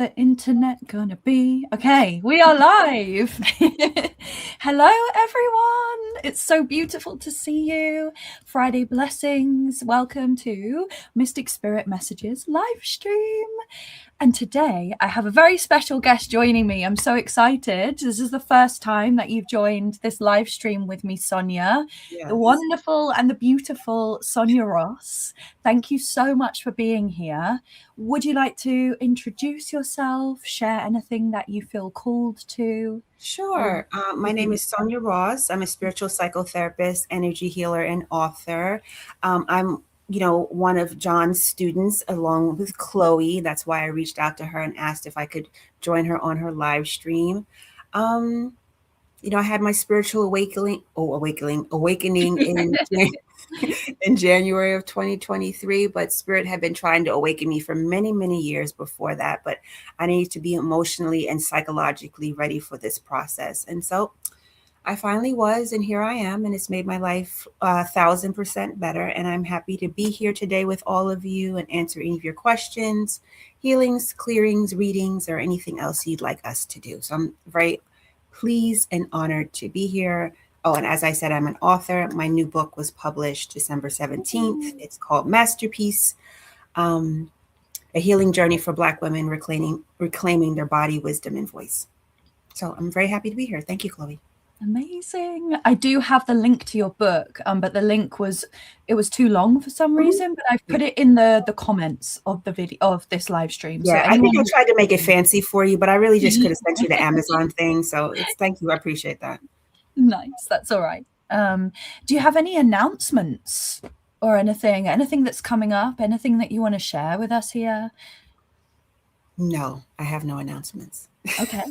the internet gonna be? Okay, we are live. Hello, everyone. It's so beautiful to see you. Friday blessings. Welcome to Mystic Spirit Messages live stream. And today I have a very special guest joining me. I'm so excited. This is the first time that you've joined this live stream with me, Sonia. Yes. The wonderful and the beautiful Sonia Ross. Thank you so much for being here. Would you like to introduce yourself, share anything that you feel called to? Sure. My name is Sonia Ross. I'm a spiritual psychotherapist, energy healer, and author. I'm one of John's students along with Chloe. That's why I reached out to her and asked if I could join her on her live stream. I had my spiritual awakening in January of 2023, but Spirit had been trying to awaken me for many, many years before that. But I needed to be emotionally and psychologically ready for this process. And so I finally was, and here I am, and it's made my life 1,000% better. And I'm happy to be here today with all of you and answer any of your questions, healings, clearings, readings, or anything else you'd like us to do. So I'm very pleased and honored to be here. Oh, and as I said, I'm an author. My new book was published December 17th. It's called Masterpiece, A Healing Journey for Black Women Reclaiming Their Body, Wisdom, and Voice. So I'm very happy to be here. Thank you, Chloe. Amazing. I do have the link to your book, but the link was too long for some reason, but I've put it in the comments of the video of this live stream. Yeah, so I think I tried to make it fancy for you, but I really just could have sent you the Amazon thing. So thank you. I appreciate that. Nice. That's all right. Do you have any announcements or anything that's coming up, anything that you want to share with us here? No, I have no announcements. Okay.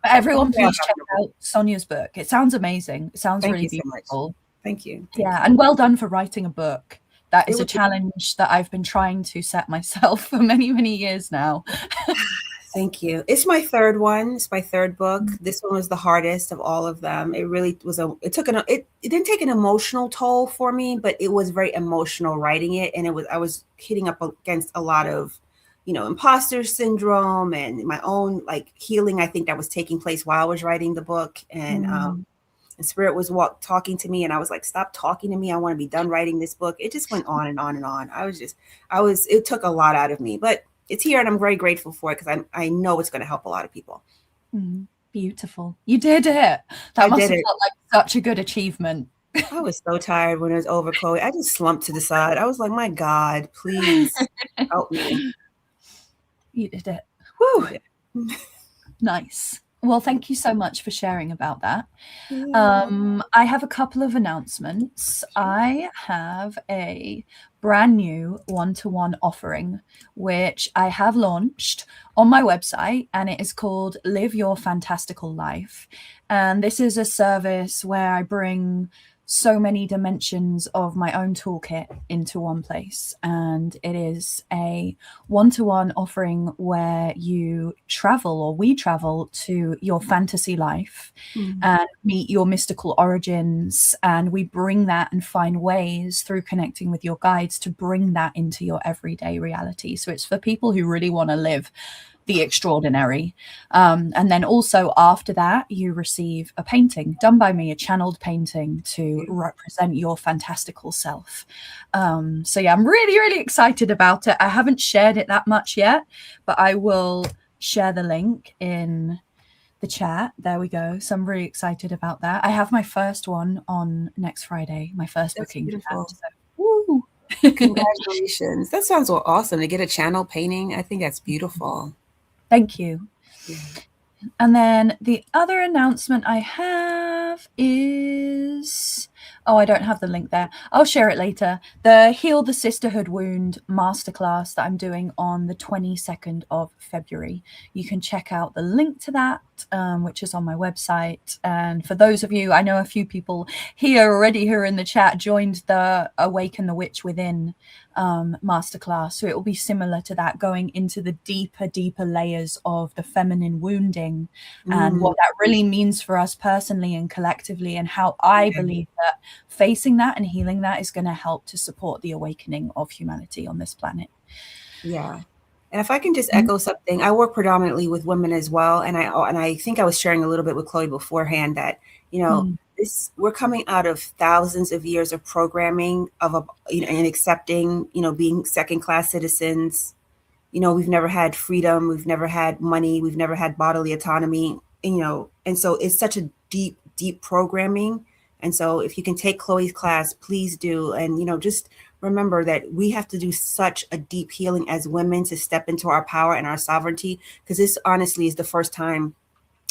Everyone, please check out Sonia's book. It sounds amazing. It sounds really beautiful. So Thank you. Yeah, and well done for writing a book. That is a challenge that I've been trying to set myself for many, many years now. Thank you. It's my third one. It's my third book. This one was the hardest of all of them. It really was it didn't take an emotional toll for me, but it was very emotional writing it. And I was hitting up against a lot of, imposter syndrome and my own healing. I think that was taking place while I was writing the book. And the Spirit was talking to me, and I was like, stop talking to me. I want to be done writing this book. It just went on and on and on. It took a lot out of me, but it's here, and I'm very grateful for it because I know it's going to help a lot of people. Beautiful. You did it. That must have felt like such a good achievement. I was so tired when it was over, Chloe. I just slumped to the side. I was like, my God, please help me. You did it. Woo. Nice. Well, thank you so much for sharing about that. I have a couple of announcements. I have a brand new one-to-one offering, which I have launched on my website, and it is called Live Your Fantastical Life. And this is a service where I bring so many dimensions of my own toolkit into one place. And it is a one-to-one offering where we travel to your fantasy life and meet your mystical origins. And we bring that and find ways through connecting with your guides to bring that into your everyday reality. So it's for people who really want to live the extraordinary. And then also after that, you receive a painting done by me, a channeled painting to represent your fantastical self. So yeah, I'm really, really excited about it. I haven't shared it that much yet, but I will share the link in the chat. There we go. So I'm really excited about that. I have my first one on next Friday, my first booking. Beautiful. So, woo. Congratulations. That sounds awesome to get a channel painting. I think that's beautiful. Thank you. Yeah. And then the other announcement I have is, I don't have the link there. I'll share it later. The Heal the Sisterhood Wound masterclass that I'm doing on the 22nd of February. You can check out the link to that, which is on my website. And for those of you, I know a few people here already who are in the chat joined the Awaken the Witch Within masterclass. So it will be similar to that, going into the deeper layers of the feminine wounding and what that really means for us personally and collectively, and how I believe that facing that and healing that is going to help to support the awakening of humanity on this planet. Yeah. And if I can just echo something, I work predominantly with women as well, and I think I was sharing a little bit with Chloe beforehand that, you know, we're coming out of thousands of years of programming and accepting, being second class citizens. We've never had freedom, we've never had money, we've never had bodily autonomy, and so it's such a deep programming. And so if you can take Chloe's class, please do. And, just remember that we have to do such a deep healing as women to step into our power and our sovereignty, because this honestly is the first time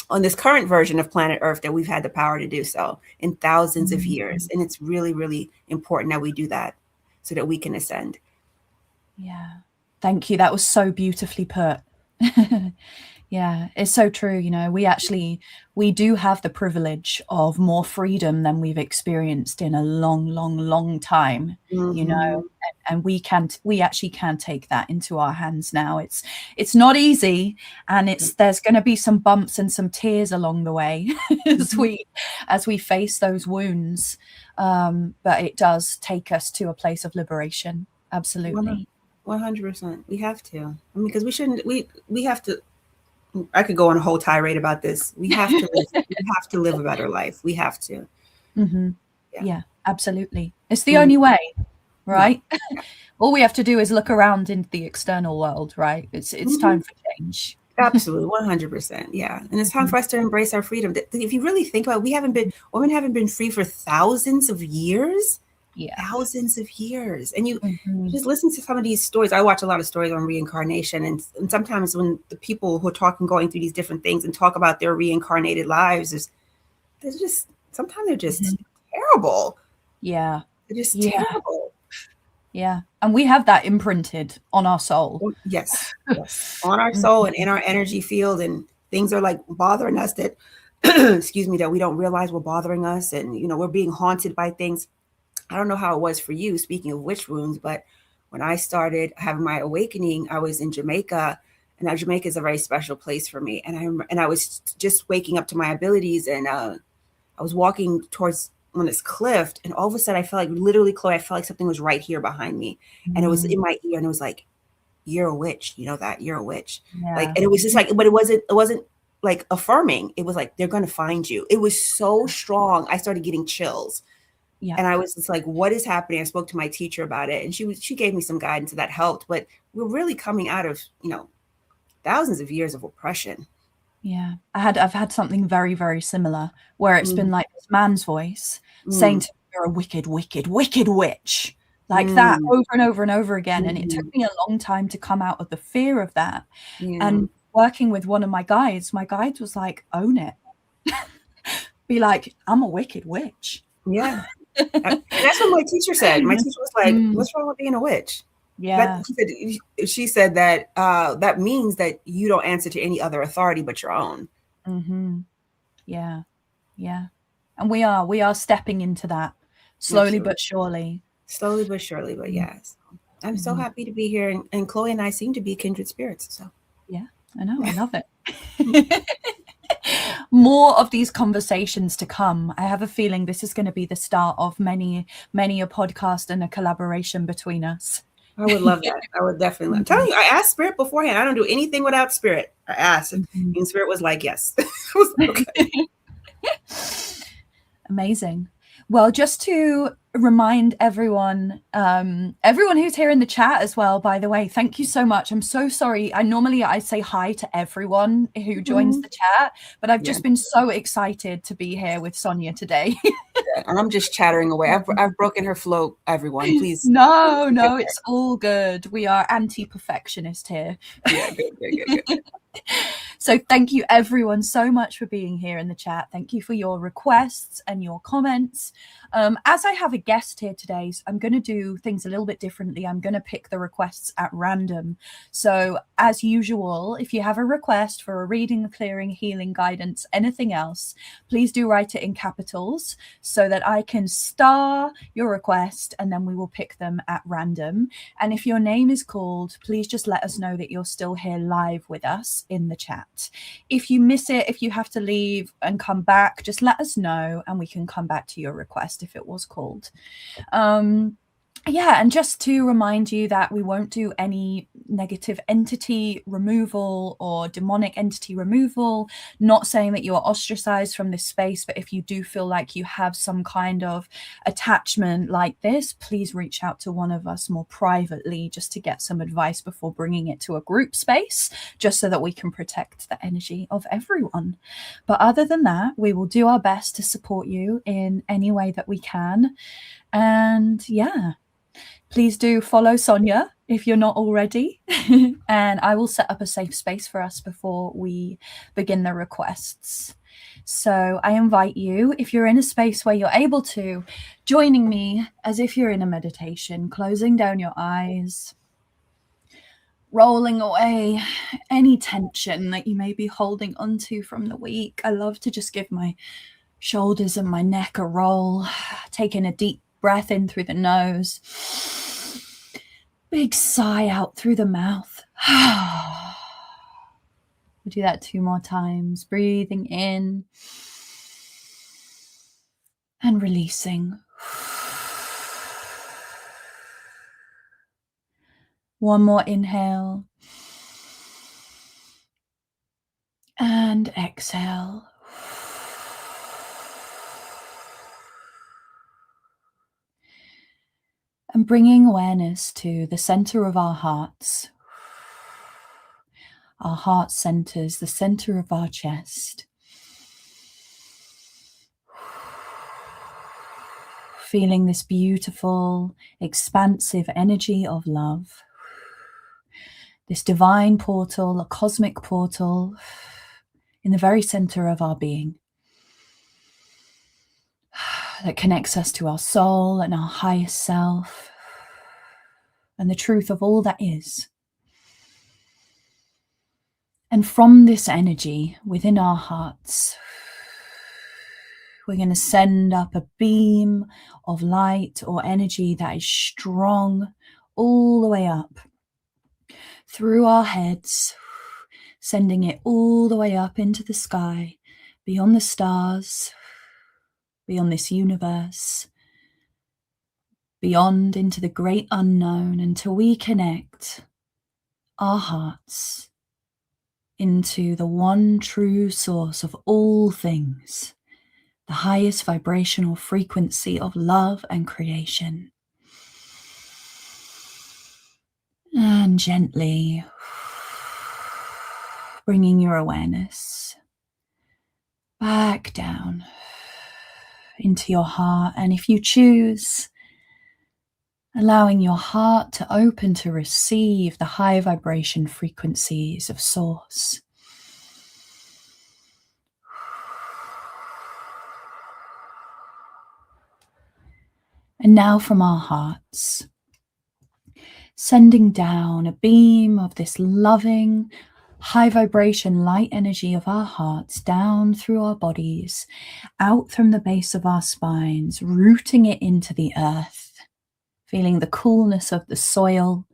on this current version of planet Earth that we've had the power to do so in thousands of years. And it's really, really important that we do that so that we can ascend. Yeah. Thank you. That was so beautifully put. Yeah, it's so true. We do have the privilege of more freedom than we've experienced in a long time, and we actually can take that into our hands now. It's not easy, and there's going to be some bumps and some tears along the way as we face those wounds. But it does take us to a place of liberation. Absolutely. 100%. We have to. I mean, because we have to. I could go on a whole tirade about this. We have to live. We have to live a better life. We have to. Yeah, absolutely. It's the only way, right? All we have to do is look around into the external world, right? It's time for change. Absolutely, 100%. Yeah, and it's time for us to embrace our freedom. If you really think about it, women haven't been free for thousands of years. Yeah, thousands of years. And you just listen to some of these stories. I watch a lot of stories on reincarnation, and sometimes when the people who are going through these different things and talk about their reincarnated lives, they're just terrible. Yeah, they're just terrible. Yeah, and we have that imprinted on our soul. Yes, on our soul and in our energy field, and things are like bothering us that excuse me, that we don't realize were bothering us, and we're being haunted by things. I don't know how it was for you, speaking of witch wounds, but when I started having my awakening, I was in Jamaica, and now Jamaica is a very special place for me. And I was just waking up to my abilities, and I was walking towards on this cliff, and all of a sudden I felt like, literally, Chloe, I felt like something was right here behind me, and it was in my ear, and it was like, "You're a witch," that you're a witch. Yeah. Like, and it was just like, but it wasn't like affirming. It was like, they're going to find you. It was so strong. I started getting chills. Yeah. And I was just like, what is happening? I spoke to my teacher about it, and she gave me some guidance that helped. But we're really coming out of, thousands of years of oppression. Yeah. I've had something very, very similar, where it's been like this man's voice saying to me, "You're a wicked, wicked, wicked witch." Like that over and over and over again. And it took me a long time to come out of the fear of that. And working with one of my guides was like, own it. Be like, I'm a wicked witch. Yeah. That's what my teacher said. My teacher was like, "What's wrong with being a witch?" Yeah. She said that that means that you don't answer to any other authority but your own. Yeah. Yeah. And we are stepping into that slowly but surely. Slowly but surely, but yes. I'm so happy to be here, and Chloe and I seem to be kindred spirits. So yeah, I know. I love it. More of these conversations to come. I have a feeling this is going to be the start of many a podcast and a collaboration between us. I would love that. I would definitely love. I'm telling you, I asked Spirit beforehand. I don't do anything without Spirit. I asked, and Spirit was like, "Yes." Was okay. Amazing. Well, just to remind everyone who's here in the chat as well, by the way, thank you so much. I'm so sorry. I say hi to everyone who joins the chat, but I've just been so excited to be here with Sonia today. And I'm just chattering away. I've broken her flow, everyone. Please. No, it's all good. We are anti-perfectionist here. Yeah, good. So thank you everyone so much for being here in the chat. Thank you for your requests and your comments. As I have a guest here today, I'm going to do things a little bit differently. I'm going to pick the requests at random. So as usual, if you have a request for a reading, clearing, healing, guidance, anything else, please do write it in capitals so that I can star your request, and then we will pick them at random. And if your name is called, please just let us know that you're still here live with us in the chat. If you miss it, if you have to leave and come back, just let us know and we can come back to your request if it was called. Yeah, and just to remind you that we won't do any negative entity removal or demonic entity removal. Not saying that you are ostracized from this space, but if you do feel like you have some kind of attachment like this, please reach out to one of us more privately just to get some advice before bringing it to a group space, just so that we can protect the energy of everyone. But other than that, we will do our best to support you in any way that we can. And yeah, please do follow Sonia if you're not already. And I will set up a safe space for us before we begin the requests. So I invite you, if you're in a space where you're able to, joining me as if you're in a meditation, closing down your eyes, rolling away any tension that you may be holding onto from the week. I love to just give my shoulders and my neck a roll, taking a deep breath in through the nose, big sigh out through the mouth. We'll do that 2 more times, breathing in and releasing. One more inhale and exhale. And bringing awareness to the center of our hearts. Our heart centers the center of our chest. Feeling this beautiful, expansive energy of love. This divine portal, a cosmic portal in the very center of our being that connects us to our soul and our highest self and the truth of all that is. And from this energy within our hearts, we're going to send up a beam of light or energy that is strong all the way up through our heads, sending it all the way up into the sky, beyond the stars, beyond this universe, beyond into the great unknown, until we connect our hearts into the one true source of all things, the highest vibrational frequency of love and creation. And gently bringing your awareness back down into your heart. And if you choose, allowing your heart to open to receive the high vibration frequencies of Source. And now from our hearts, sending down a beam of this loving, high vibration light energy of our hearts down through our bodies, out from the base of our spines, rooting it into the earth, feeling the coolness of the soil,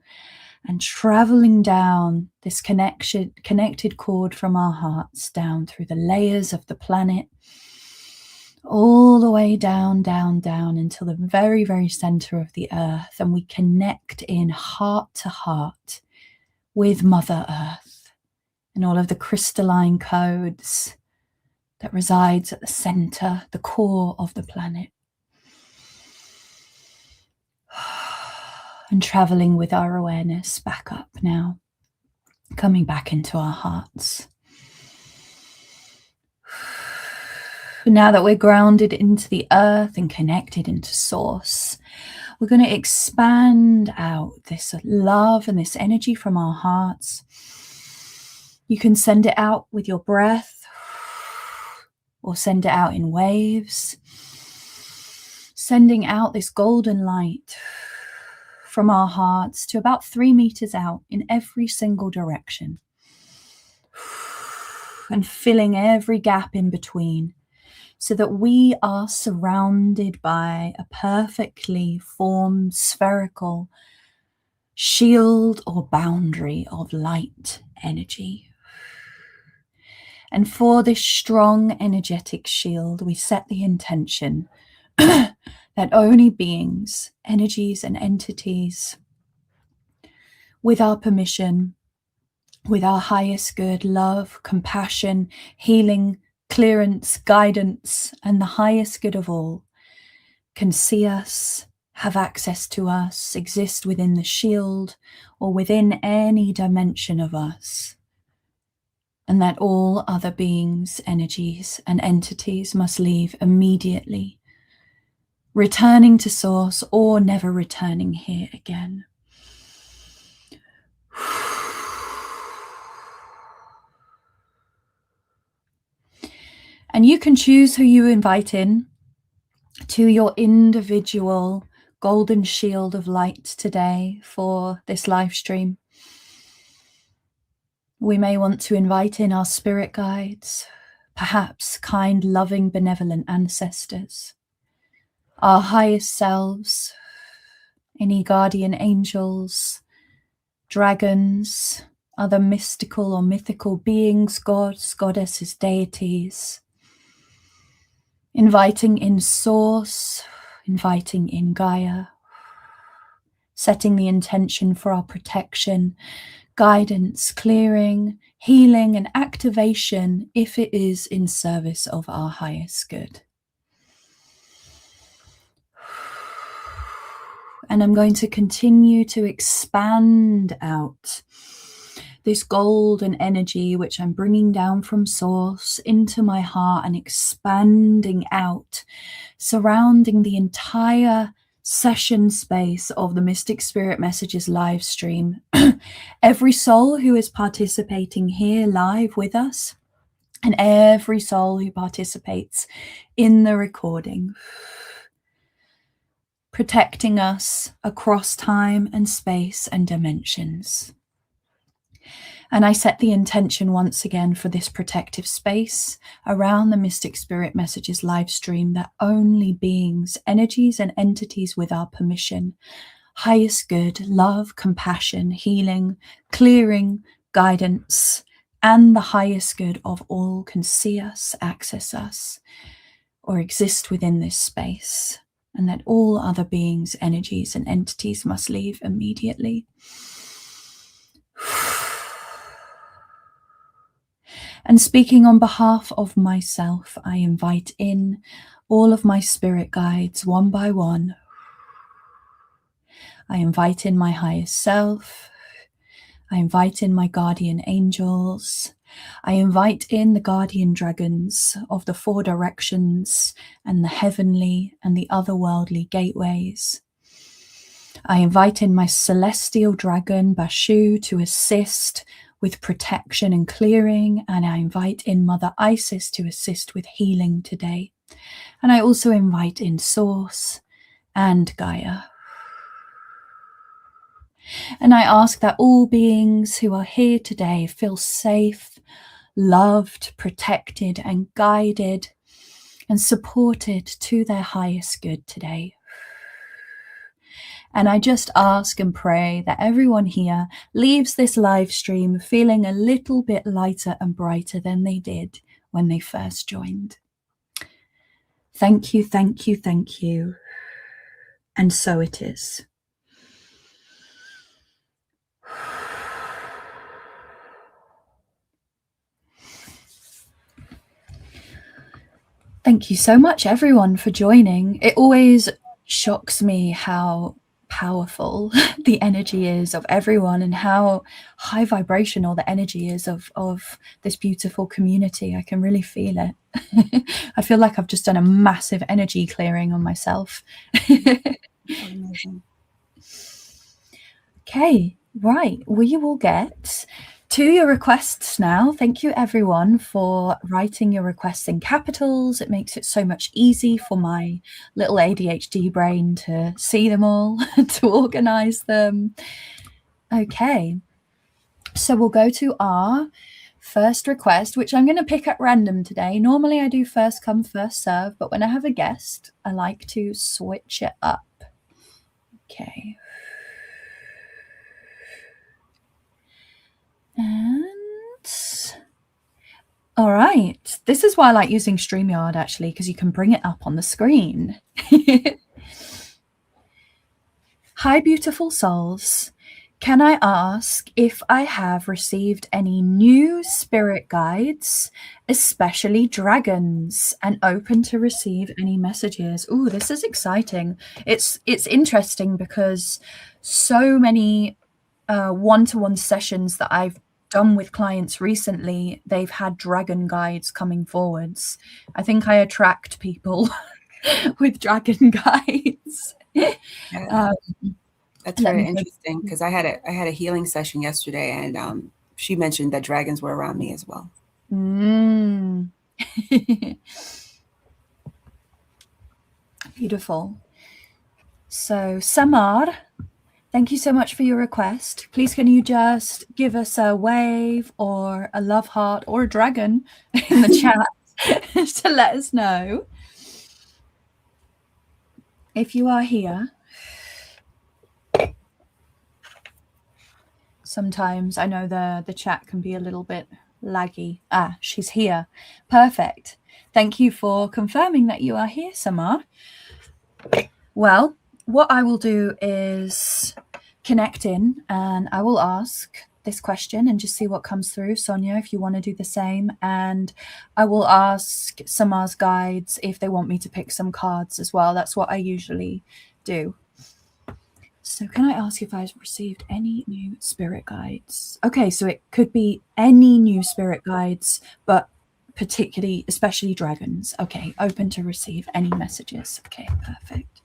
and traveling down this connected cord from our hearts down through the layers of the planet, all the way down, down, down until the very, very center of the earth. And we connect in heart to heart with Mother Earth and all of the crystalline codes that resides at the center, the core of the planet. And traveling with our awareness back up now, coming back into our hearts. Now that we're grounded into the earth and connected into Source, we're going to expand out this love and this energy from our hearts. You can send it out with your breath or send it out in waves, sending out this golden light from our hearts to about 3 meters out in every single direction, and filling every gap in between, so that we are surrounded by a perfectly formed spherical shield or boundary of light energy. And for this strong energetic shield, we set the intention that only beings, energies, and entities, with our permission, with our highest good, love, compassion, healing, clearance, guidance, and the highest good of all, can see us, have access to us, exist within the shield or within any dimension of us, and that all other beings, energies, and entities must leave immediately, returning to source or never returning here again. And you can choose who you invite in to your individual golden shield of light today for this live stream. We may want to invite in our spirit guides, perhaps kind, loving, benevolent ancestors, our highest selves, any guardian angels, dragons, other mystical or mythical beings, gods, goddesses, deities, inviting in source, inviting in Gaia, setting the intention for our protection, guidance, clearing, healing, and activation if it is in service of our highest good. And I'm going to continue to expand out this golden energy, which I'm bringing down from source into my heart and expanding out, surrounding the entire session space of the Mystic Spirit Messages live stream. Every soul who is participating here live with us, and every soul who participates in the recording, protecting us across time and space and dimensions. And I set the intention once again for this protective space around the Mystic Spirit Messages live stream that only beings, energies, and entities with our permission, highest good, love, compassion, healing, clearing, guidance, and the highest good of all can see us, access us, or exist within this space, and that all other beings, energies, and entities must leave immediately. And speaking on behalf of myself, I invite in all of my spirit guides one by one. I invite in my highest self. I invite in my guardian angels. I invite in the guardian dragons of the four directions and the heavenly and the otherworldly gateways. I invite in my celestial dragon, Bashu, to assist with protection and clearing, and I invite in Mother Isis to assist with healing today. And I also invite in Source and Gaia. And I ask that all beings who are here today feel safe, loved, protected, and guided and supported to their highest good today. And I just ask and pray that everyone here leaves this live stream feeling a little bit lighter and brighter than they did when they first joined. Thank you, thank you, thank you. And so it is. Thank you so much, everyone, for joining. It always shocks me how powerful the energy is of everyone and how high vibrational the energy is of this beautiful community. I can really feel it. I feel like I've just done a massive energy clearing on myself. Amazing. Okay, right. We will get to your requests now. Thank you, everyone, for writing your requests in capitals. It makes it so much easy for my little ADHD brain to see them all, to organize them. Okay, so we'll go to our first request, which I'm going to pick at random today. Normally I do first come, first serve, but when I have a guest, I like to switch it up. Okay. And All right. This is why I like using StreamYard, actually, because you can bring it up on the screen. Hi, beautiful souls. Can I ask if I have received any new spirit guides, especially dragons, and open to receive any messages? Ooh, this is exciting. It's interesting because so many one-to-one sessions that I've done with clients recently, they've had dragon guides coming forwards. I think I attract people with dragon guides. Yeah. Um, That's let very me go. interesting because I had a healing session yesterday, and she mentioned that dragons were around me as well. Mm. Beautiful. So, Samar, thank you so much for your request. Please, can you just give us a wave or a love heart or a dragon in the chat to let us know if you are here. Sometimes I know the chat can be a little bit laggy. Ah, she's here. Perfect. Thank you for confirming that you are here, Samar. Well, what I will do is connect in and I will ask this question and just see what comes through. Sonia, if you want to do the same. And I will ask Samar's guides if they want me to pick some cards as well. That's what I usually do. So can I ask if I've received any new spirit guides? Okay, so it could be any new spirit guides, but particularly, especially dragons. Okay, open to receive any messages. Okay, perfect.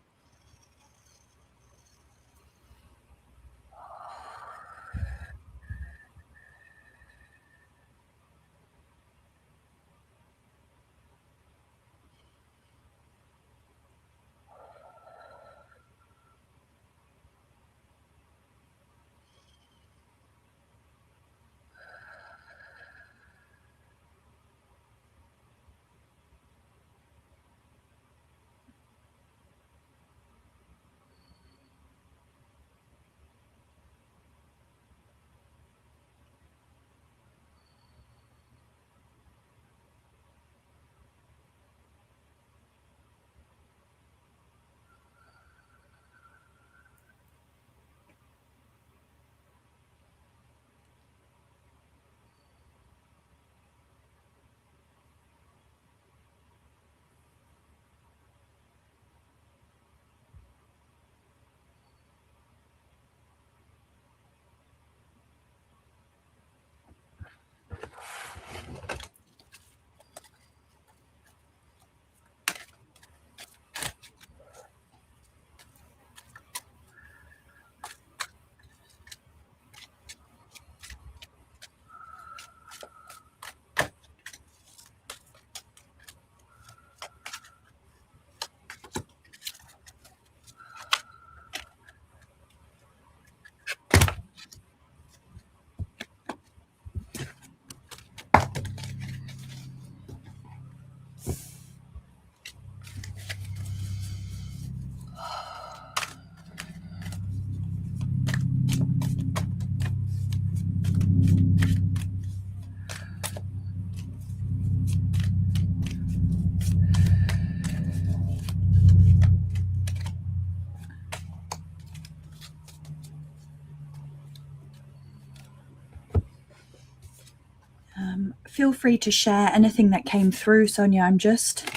Feel free to share anything that came through, Sonia. I'm just...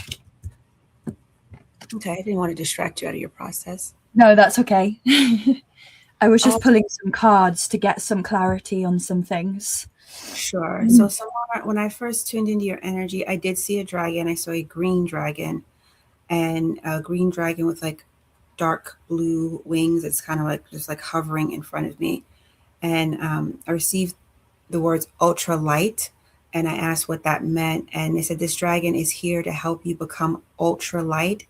Okay, I didn't want to distract you out of your process. No, that's okay. I was just pulling some cards to get some clarity on some things. Sure. So when I first tuned into your energy, I did see a dragon. I saw a green dragon, and a green dragon with like dark blue wings. It's kind of like just like hovering in front of me. And I received the words ultra light, and I asked what that meant. And they said, this dragon is here to help you become ultra light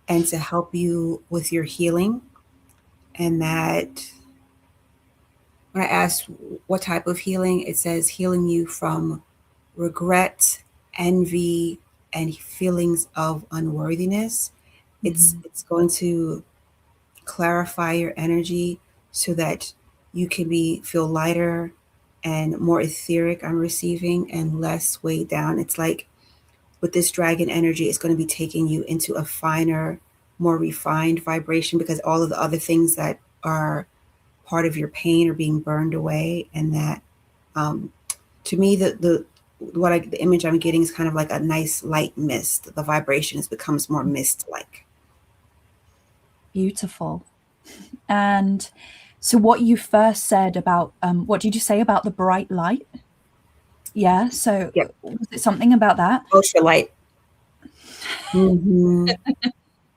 and to help you with your healing. And that when I asked what type of healing, it says healing you from regret, envy, and feelings of unworthiness. It's going to clarify your energy so that you can feel lighter and more etheric I'm receiving and less weighed down. It's like with this dragon energy, it's going to be taking you into a finer, more refined vibration, because all of the other things that are part of your pain are being burned away. And that, to me, the image I'm getting is kind of like a nice light mist. The vibration becomes more mist-like. Beautiful. And so what you first said about, what did you say about the bright light? Yeah. So Yep. was it something about that? Ultralight. Mm-hmm.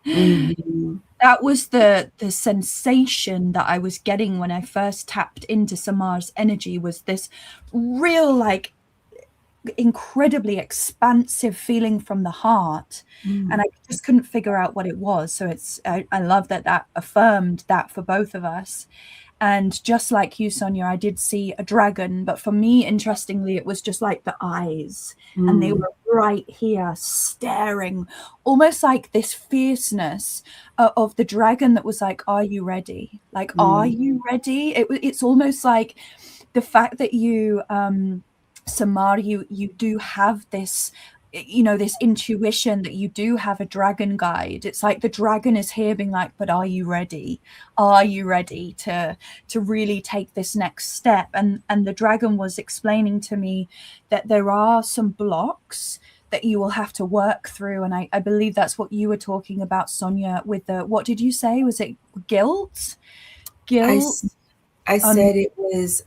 Mm-hmm. That was the sensation that I was getting when I first tapped into Samar's energy, was this real, like, incredibly expansive feeling from the heart. And I just couldn't figure out what it was. So I love that affirmed that for both of us. And just like you, Sonia, I did see a dragon, but for me, interestingly, it was just like the eyes, and they were right here staring, almost like this fierceness of the dragon that was like, are you ready? Like, are you ready? It's almost like the fact that you, Samar, you do have this, this intuition that you do have a dragon guide. It's like the dragon is here being like, but are you ready? Are you ready to really take this next step? And the dragon was explaining to me that there are some blocks that you will have to work through. And I believe that's what you were talking about, Sonia, with what did you say? Was it guilt? I said it was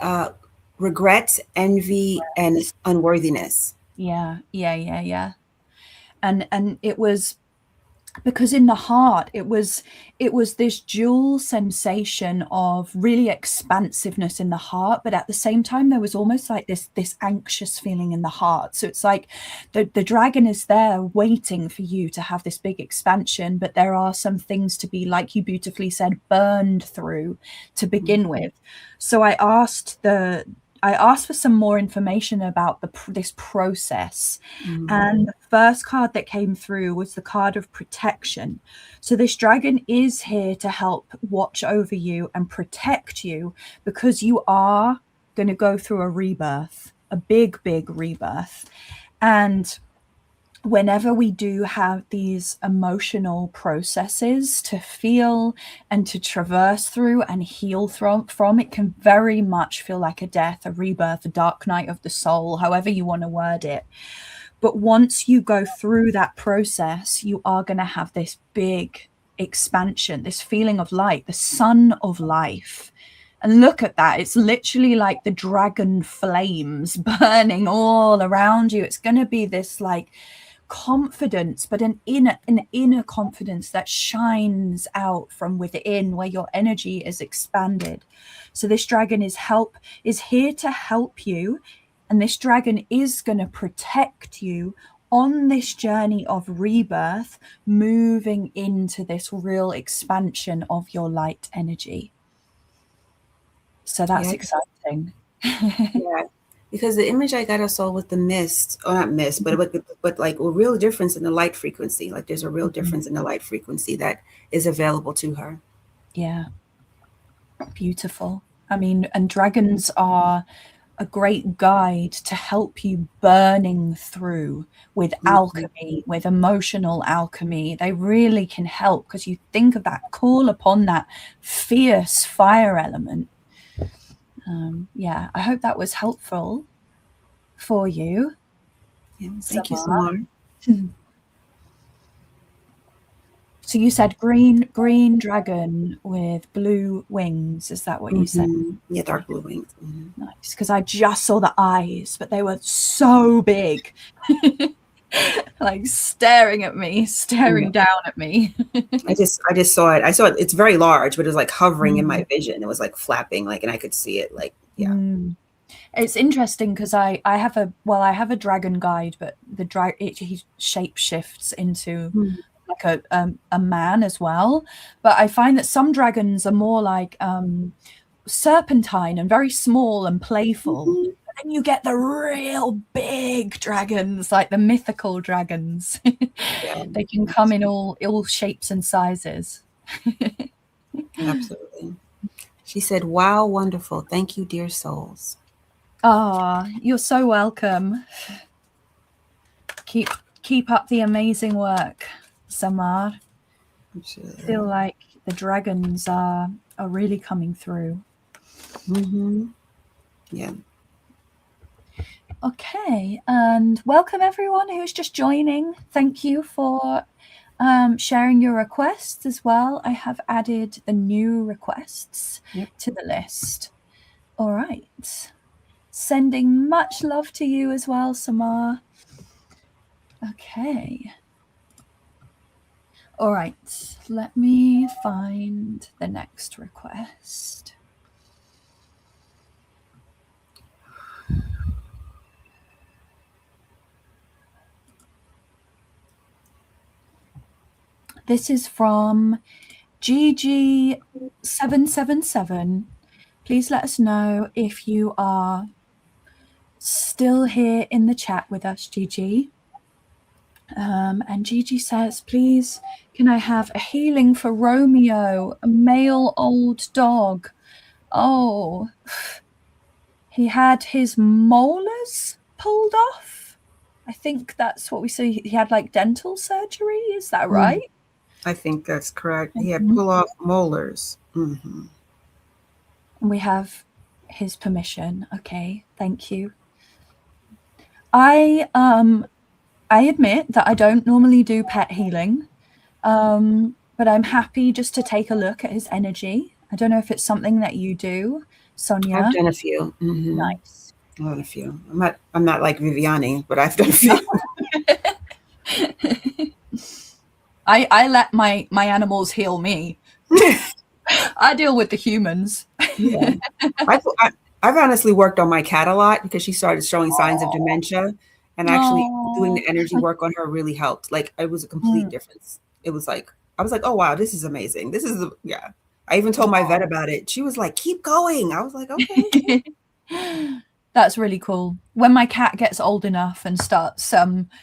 regret, envy, and unworthiness. Yeah. And it was because in the heart, it was this dual sensation of really expansiveness in the heart, but at the same time, there was almost like this anxious feeling in the heart. So it's like the dragon is there waiting for you to have this big expansion, but there are some things to be, like you beautifully said, burned through to begin with. So I asked for some more information about this process. And the first card that came through was the card of protection. So this dragon is here to help watch over you and protect you, because you are going to go through a rebirth, a big rebirth. And whenever we do have these emotional processes to feel and to traverse through and heal from, it can very much feel like a death, a rebirth, a dark night of the soul, however you want to word it. But once you go through that process, you are going to have this big expansion, this feeling of light, the sun of life. And look at that. It's literally like the dragon flames burning all around you. It's going to be this like confidence, but an inner confidence that shines out from within, where your energy is expanded. So this dragon is here to help you, and this dragon is going to protect you on this journey of rebirth, moving into this real expansion of your light energy. So that's exciting. Yeah. Because the image I got us all with the mist, or not mist, but like a real difference in the light frequency. Like there's a real difference in the light frequency that is available to her. Yeah. Beautiful. I mean, and dragons are a great guide to help you burning through with alchemy, with emotional alchemy. They really can help, because you think of that call upon that fierce fire element. Yeah, I hope that was helpful for you. Yeah, thank you, Samar. So you said green dragon with blue wings. Is that what you said? Yeah, dark blue wings. Nice, because I just saw the eyes, but they were so big. Like staring at me, down at me. I just saw it. I saw it. It's very large, but it was like hovering in my vision. It was like flapping, like, and I could see it. Like, yeah. It's interesting because I have a dragon guide, but he shape shifts into like a man as well. But I find that some dragons are more like serpentine and very small and playful. But then you get the real big dragons, like the mythical dragons. They can come in all shapes and sizes. Absolutely. She said, "Wow, wonderful. Thank you, dear souls." Oh, you're so welcome. Keep up the amazing work, Samar. Absolutely. I feel like the dragons are really coming through. Mm-hmm. Yeah. Okay, and welcome everyone who's just joining. Thank you for sharing your requests as well. I have added the new requests to the list. All right. Sending much love to you as well, Samar. Okay. All right. Let me find the next request. This is from GG777. Please let us know if you are still here in the chat with us, Gigi. And Gigi says, please, can I have a healing for Romeo, a male old dog? Oh, he had his molars pulled off. I think that's what we see. He had like dental surgery. Is that right? I think that's correct. He had pull off molars. Mm-hmm. We have his permission. Okay, thank you. I admit that I don't normally do pet healing, but I'm happy just to take a look at his energy. I don't know if it's something that you do, Sonia. I've done a few. Mm-hmm. Nice. I've done a few. I'm not like Viviani, but I've done a few. I let my animals heal me. I deal with the humans. Yeah. I've honestly worked on my cat a lot because she started showing signs of dementia, and actually doing the energy work on her really helped. Like, it was a complete difference. It was like, I was like, oh wow, this is amazing. This is yeah. I even told my vet about it. She was like, keep going. I was like, okay. That's really cool. When my cat gets old enough and starts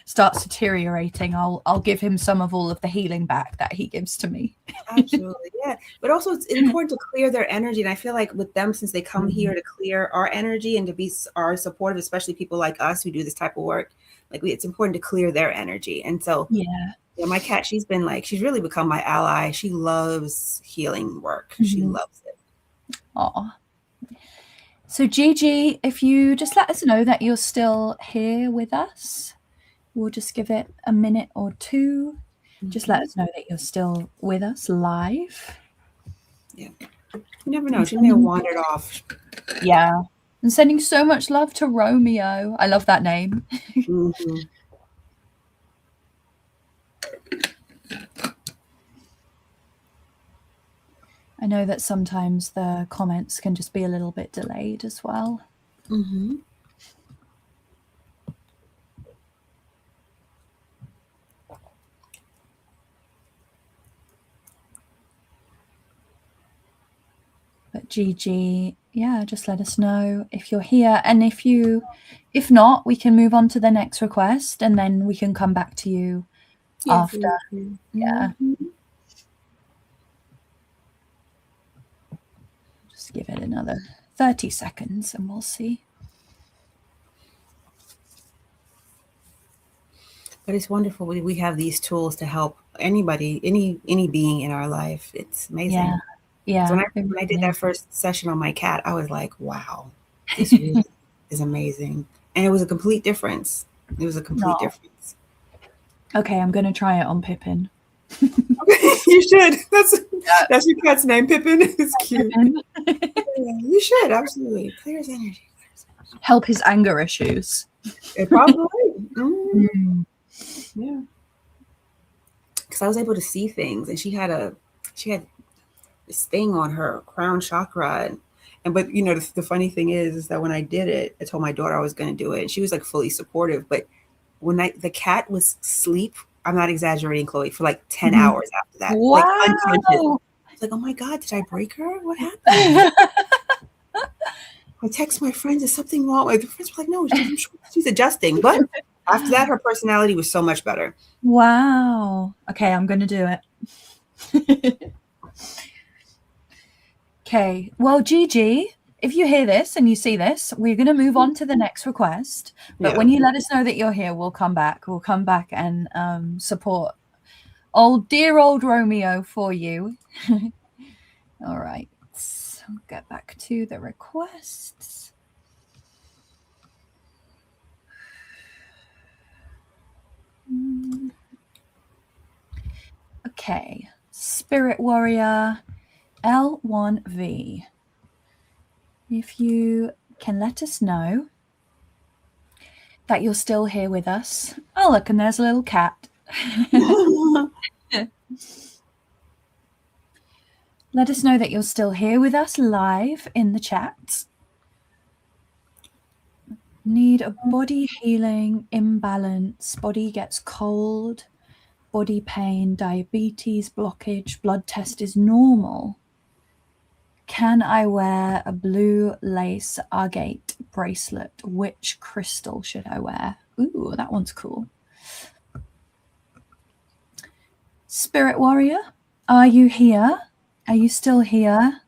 deteriorating, I'll give him some of all of the healing back that he gives to me. Absolutely, yeah. But also, it's important to clear their energy, and I feel like with them, since they come here to clear our energy and to be our supportive, especially people like us who do this type of work, like it's important to clear their energy. And so, yeah, my cat, she's really become my ally. She loves healing work. She loves it. Aw. So Gigi, if you just let us know that you're still here with us, we'll just give it a minute or two. Just let us know that you're still with us live. Yeah. You never know. She may have wandered off. Yeah. And sending so much love to Romeo. I love that name. I know that sometimes the comments can just be a little bit delayed as well. But Gigi, yeah, just let us know if you're here. And if not, we can move on to the next request and then we can come back to you after. Yeah. Just give it another 30 seconds and we'll see. But it's wonderful. We have these tools to help anybody, any being in our life. It's amazing. Yeah. So when I did that first session on my cat, I was like, wow, this really is amazing. And it was a complete difference. It was a complete difference. Okay, I'm going to try it on Pippin. You should. That's your cat's name, Pippin. It's cute. You should, absolutely. Clears energy. Help his anger issues. It probably. Yeah. Because I was able to see things, and she had this thing on her crown chakra, but you know the funny thing is that when I did it, I told my daughter I was going to do it, and she was like fully supportive. But when the cat was asleep, I'm not exaggerating, Chloe, for like 10 hours after that. Wow. Like unconscious. I was like, oh my God, did I break her? What happened? I text my friends, is something wrong? My friends were like, no, she's adjusting. But after that, her personality was so much better. Wow. Okay, I'm going to do it. Okay. Well, Gigi, if you hear this and you see this, we're going to move on to the next request. But when you let us know that you're here, we'll come back. We'll come back and support dear old Romeo for you. All right. I'll get back to the requests. Okay. Spirit Warrior L1V. If you can let us know that you're still here with us. Oh, look, and there's a little cat. Let us know that you're still here with us live in the chat. Need a body healing, imbalance, body gets cold, body pain, diabetes, blockage, blood test is normal. Can I wear a blue lace agate bracelet? Which crystal should I wear? Ooh, that one's cool. Spirit Warrior, are you here? Are you still here?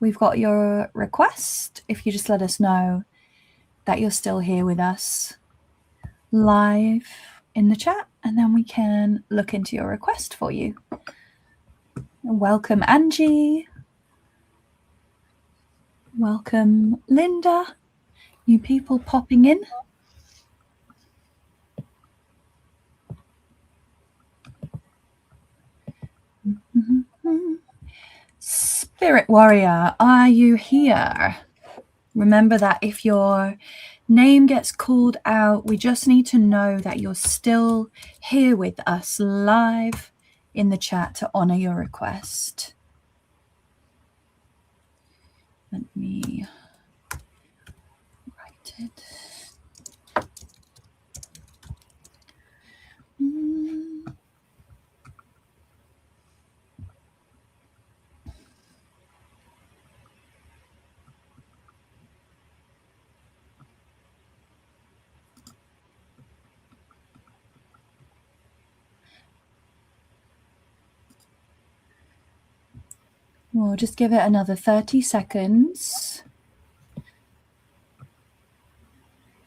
We've got your request. If you just let us know that you're still here with us live in the chat, and then we can look into your request for you. Welcome, Angie. Welcome, Linda. New people popping in. Spirit Warrior, are you here? Remember that if your name gets called out, we just need to know that you're still here with us live in the chat to honor your request. Let me write it. We'll just give it another 30 seconds.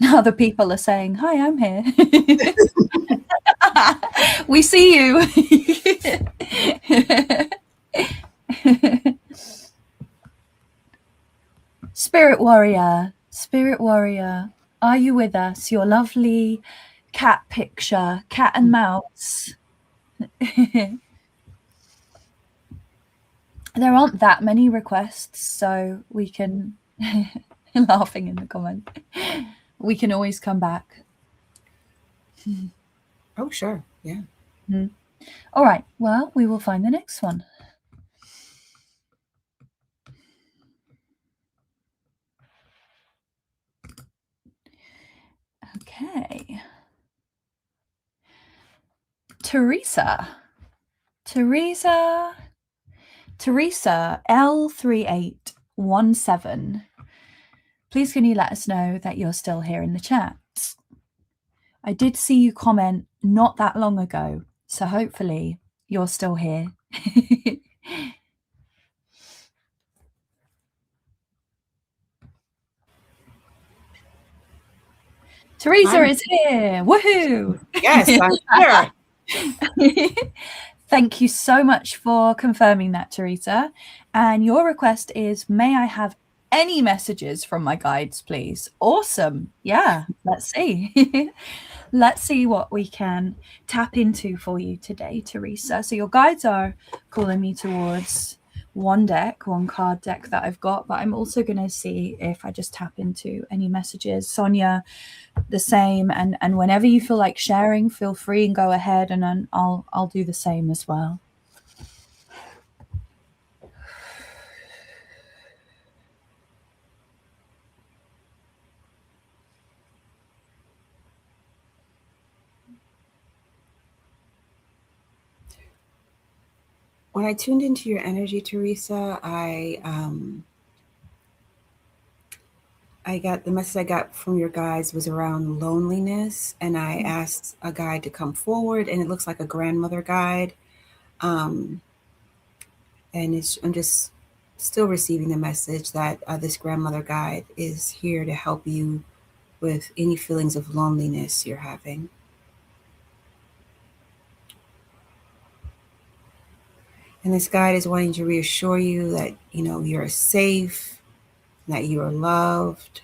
Other people are saying, hi, I'm here. We see you. Spirit Warrior, are you with us? Your lovely cat picture, cat and mouse. There aren't that many requests, so we can, laughing in the comment, we can always come back. Oh, sure. Yeah. All right. Well, we will find the next one. Okay. Teresa L3817. Please can you let us know that you're still here in the chat? I did see you comment not that long ago, so hopefully you're still here. Teresa is here. Woohoo! Yes, I'm here. Thank you so much for confirming that, Teresa. And your request is, may I have any messages from my guides, please? Awesome. Yeah, let's see. Let's see what we can tap into for you today, Teresa. So your guides are calling me towards one card deck that I've got, but I'm also going to see if I just tap into any messages. Sonia, the same, and whenever you feel like sharing, feel free and go ahead, and then I'll do the same as well. When I tuned into your energy, Teresa, I got the message I got from your guides was around loneliness, and I asked a guide to come forward, and it looks like a grandmother guide. And I'm just still receiving the message that this grandmother guide is here to help you with any feelings of loneliness you're having. And this guide is wanting to reassure you that, you're safe, that you are loved.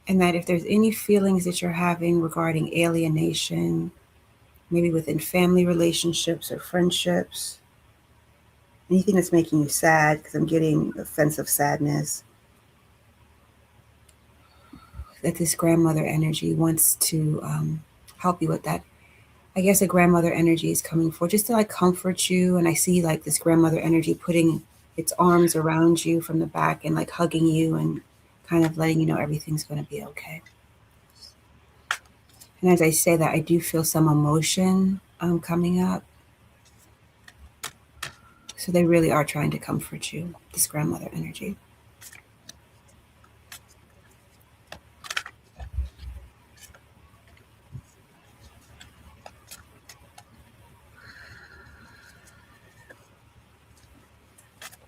And that if there's any feelings that you're having regarding alienation, maybe within family relationships or friendships, anything that's making you sad, because I'm getting offensive sadness, that this grandmother energy wants to help you with that. I guess a grandmother energy is coming forward just to like comfort you. And I see like this grandmother energy putting its arms around you from the back and like hugging you and kind of letting you know everything's going to be okay. And as I say that, I do feel some emotion coming up. So they really are trying to comfort you, this grandmother energy.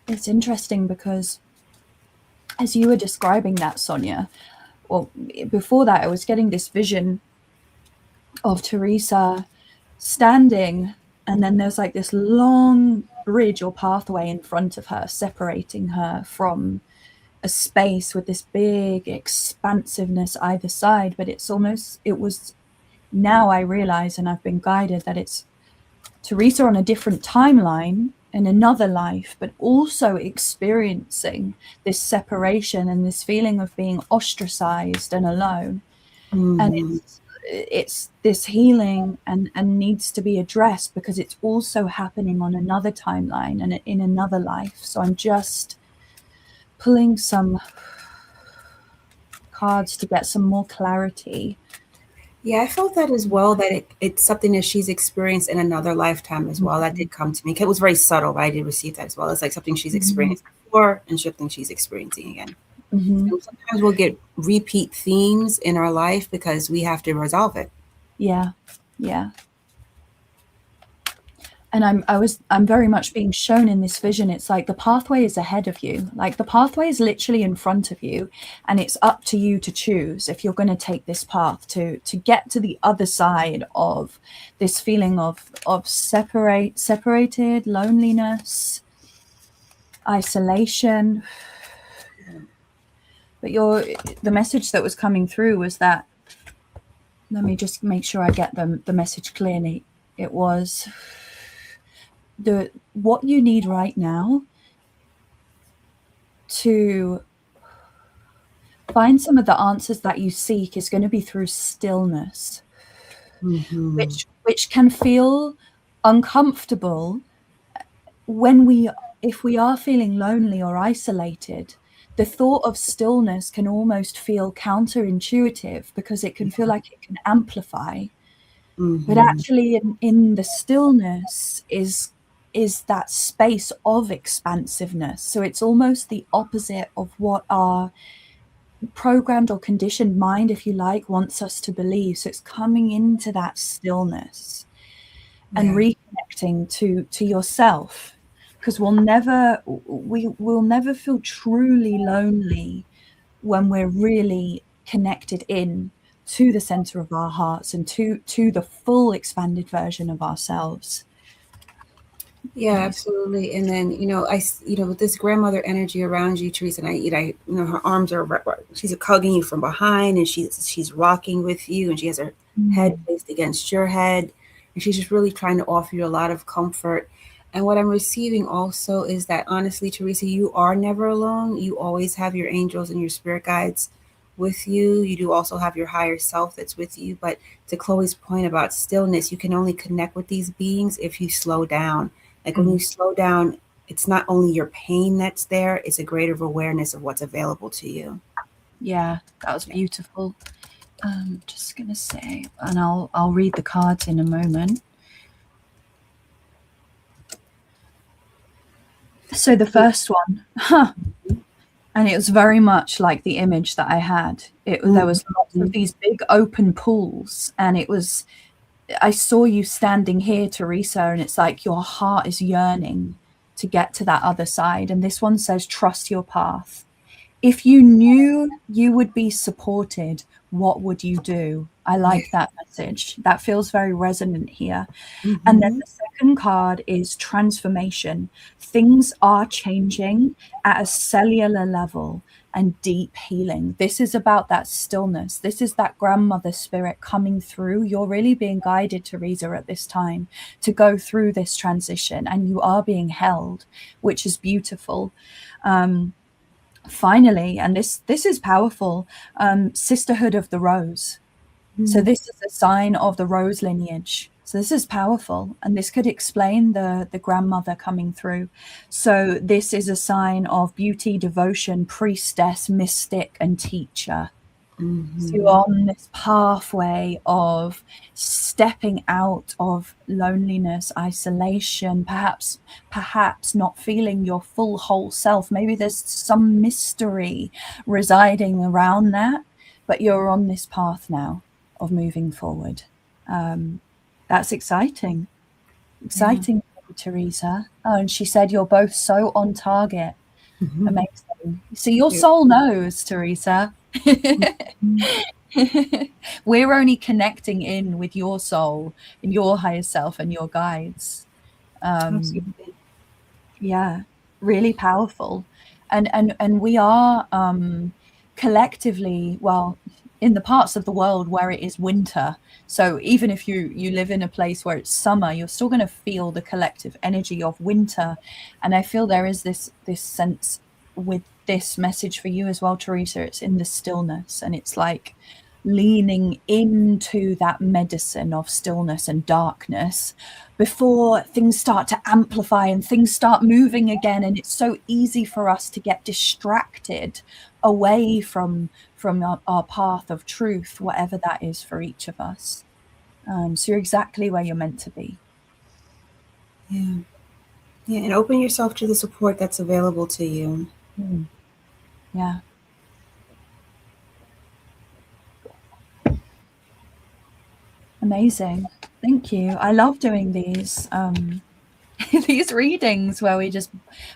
It's interesting because as you were describing that, Sonia, well, before that, I was getting this vision of Teresa standing, and then there's like this long bridge or pathway in front of her, separating her from a space with this big expansiveness either side. But now I realize, and I've been guided, that it's Teresa on a different timeline in another life, but also experiencing this separation and this feeling of being ostracized and alone. Mm-hmm. And it's this healing and needs to be addressed because it's also happening on another timeline and in another life. So I'm just pulling some cards to get some more clarity. Yeah, I felt that as well, that it's something that she's experienced in another lifetime as well. That did come to me. It was very subtle, but I did receive that as well. It's like something she's experienced before and something she's experiencing again. Mm-hmm. So sometimes we'll get repeat themes in our life because we have to resolve it. Yeah, yeah. And I'm very much being shown in this vision. It's like the pathway is ahead of you. Like the pathway is literally in front of you, and it's up to you to choose if you're going to take this path to get to the other side of this feeling of separated, loneliness, isolation. But the message that was coming through was that, let me just make sure I get the message clearly. It was what you need right now to find some of the answers that you seek is going to be through stillness, mm-hmm. which can feel uncomfortable if we are feeling lonely or isolated. The thought of stillness can almost feel counterintuitive because it can feel like it can amplify. Mm-hmm. But actually in the stillness is that space of expansiveness. So it's almost the opposite of what our programmed or conditioned mind, if you like, wants us to believe. So it's coming into that stillness and reconnecting to yourself. Because we'll never feel truly lonely when we're really connected in to the center of our hearts and to the full expanded version of ourselves. Yeah, absolutely. And then, with this grandmother energy around you, Teresa, and her arms she's hugging you from behind, and she's rocking with you, and she has her head placed against your head, and she's just really trying to offer you a lot of comfort. And what I'm receiving also is that, honestly, Teresa, you are never alone. You always have your angels and your spirit guides with you. You do also have your higher self that's with you. But to Chloe's point about stillness, you can only connect with these beings if you slow down. Like when you slow down, it's not only your pain that's there, it's a greater awareness of what's available to you. Yeah, that was beautiful. Just going to say, and I'll read the cards in a moment. So the first one, and it was very much like the image that I had. There was lots of these big open pools, and I saw you standing here, Teresa, and it's like your heart is yearning to get to that other side. And this one says, trust your path. If you knew you would be supported, what would you do? I like that message. That feels very resonant here. And then the second card is transformation. Things are changing at a cellular level and deep healing. This is about that stillness. This is that grandmother spirit coming through. You're really being guided, Teresa, at this time to go through this transition, and you are being held, which is beautiful. Finally, and this is powerful, sisterhood of the rose. So this is a sign of the rose lineage. So this is powerful, and this could explain the grandmother coming through. So this is a sign of beauty, devotion, priestess, mystic, and teacher. So you're on this pathway of stepping out of loneliness, isolation, perhaps not feeling your full whole self. Maybe there's some mystery residing around that, but you're on this path now of moving forward. That's exciting. Exciting, Teresa. Oh, and she said you're both so on target. Amazing. So your soul knows, Teresa. We're only connecting in with your soul and your higher self and your guides. Yeah, really powerful. And we are collectively, well, in the parts of the world where it is winter. So even if you live in a place where it's summer, you're still going to feel the collective energy of winter. And I feel there is this sense with this message for you as well, Teresa. It's in the stillness, and it's like leaning into that medicine of stillness and darkness before things start to amplify and things start moving again. And it's so easy for us to get distracted away from our path of truth, whatever that is for each of us. So you're exactly where you're meant to be. Yeah, and open yourself to the support that's available to you. Yeah. Amazing. Thank you. I love doing these these readings where we just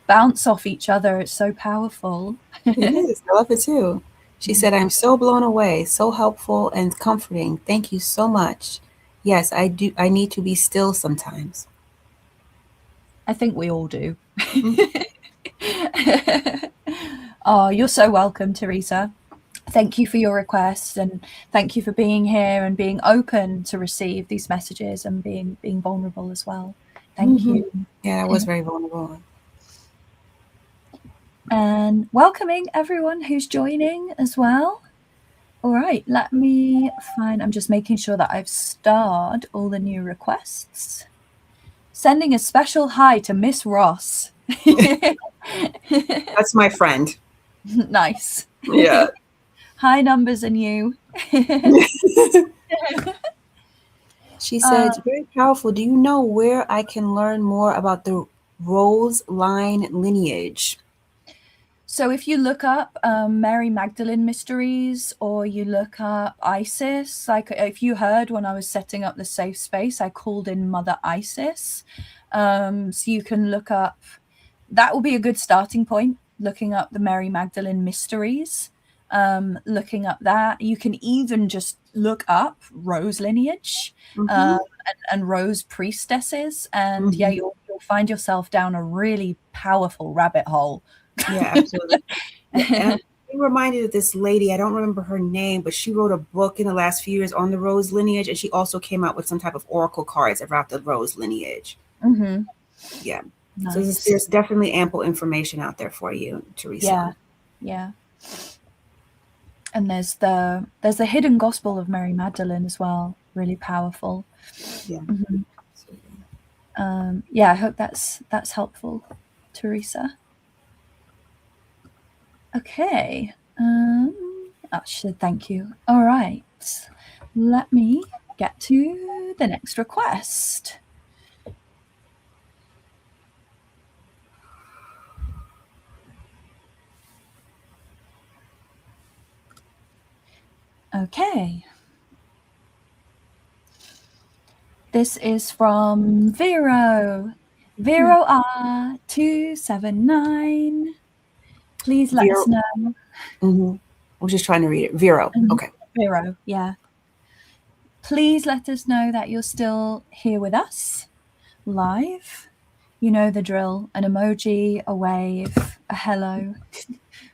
bounce off each other. It's so powerful. It is. I love it too. She said, I'm so blown away, so helpful and comforting. Thank you so much. Yes, I do. I need to be still sometimes. I think we all do. Oh, you're so welcome, Teresa. Thank you for your request, and thank you for being here and being open to receive these messages and being vulnerable as well. Thank you. Yeah, I was very vulnerable. And welcoming everyone who's joining as well. All right, let me find, I'm just making sure that I've starred all the new requests. Sending a special hi to Miss Ross. That's my friend. Nice. Yeah. High numbers and you. She said, very powerful. Do you know where I can learn more about the Rose line lineage? So if you look up Mary Magdalene mysteries, or you look up Isis, like if you heard when I was setting up the safe space, I called in Mother Isis. So you can look up, that will be a good starting point, looking up the Mary Magdalene mysteries. Looking up that, you can even just look up Rose lineage and Rose priestesses, and yeah, you'll find yourself down a really powerful rabbit hole. Yeah, absolutely. And I'm reminded of this lady, I don't remember her name, but she wrote a book in the last few years on the Rose lineage, and she also came out with some type of oracle cards about the Rose lineage. Yeah. Nice. So there's definitely ample information out there for you, Teresa. Yeah. And there's the hidden gospel of Mary Magdalene as well, really powerful. Yeah. Yeah, I hope that's helpful, Teresa. Okay. Thank you. All right. Let me get to the next request. Okay. This is from Vero. Vero R279. Please let us know. Mm-hmm. I was just trying to read it. Vero. Okay. Vero, yeah. Please let us know that you're still here with us, live. You know the drill. An emoji, a wave, a hello,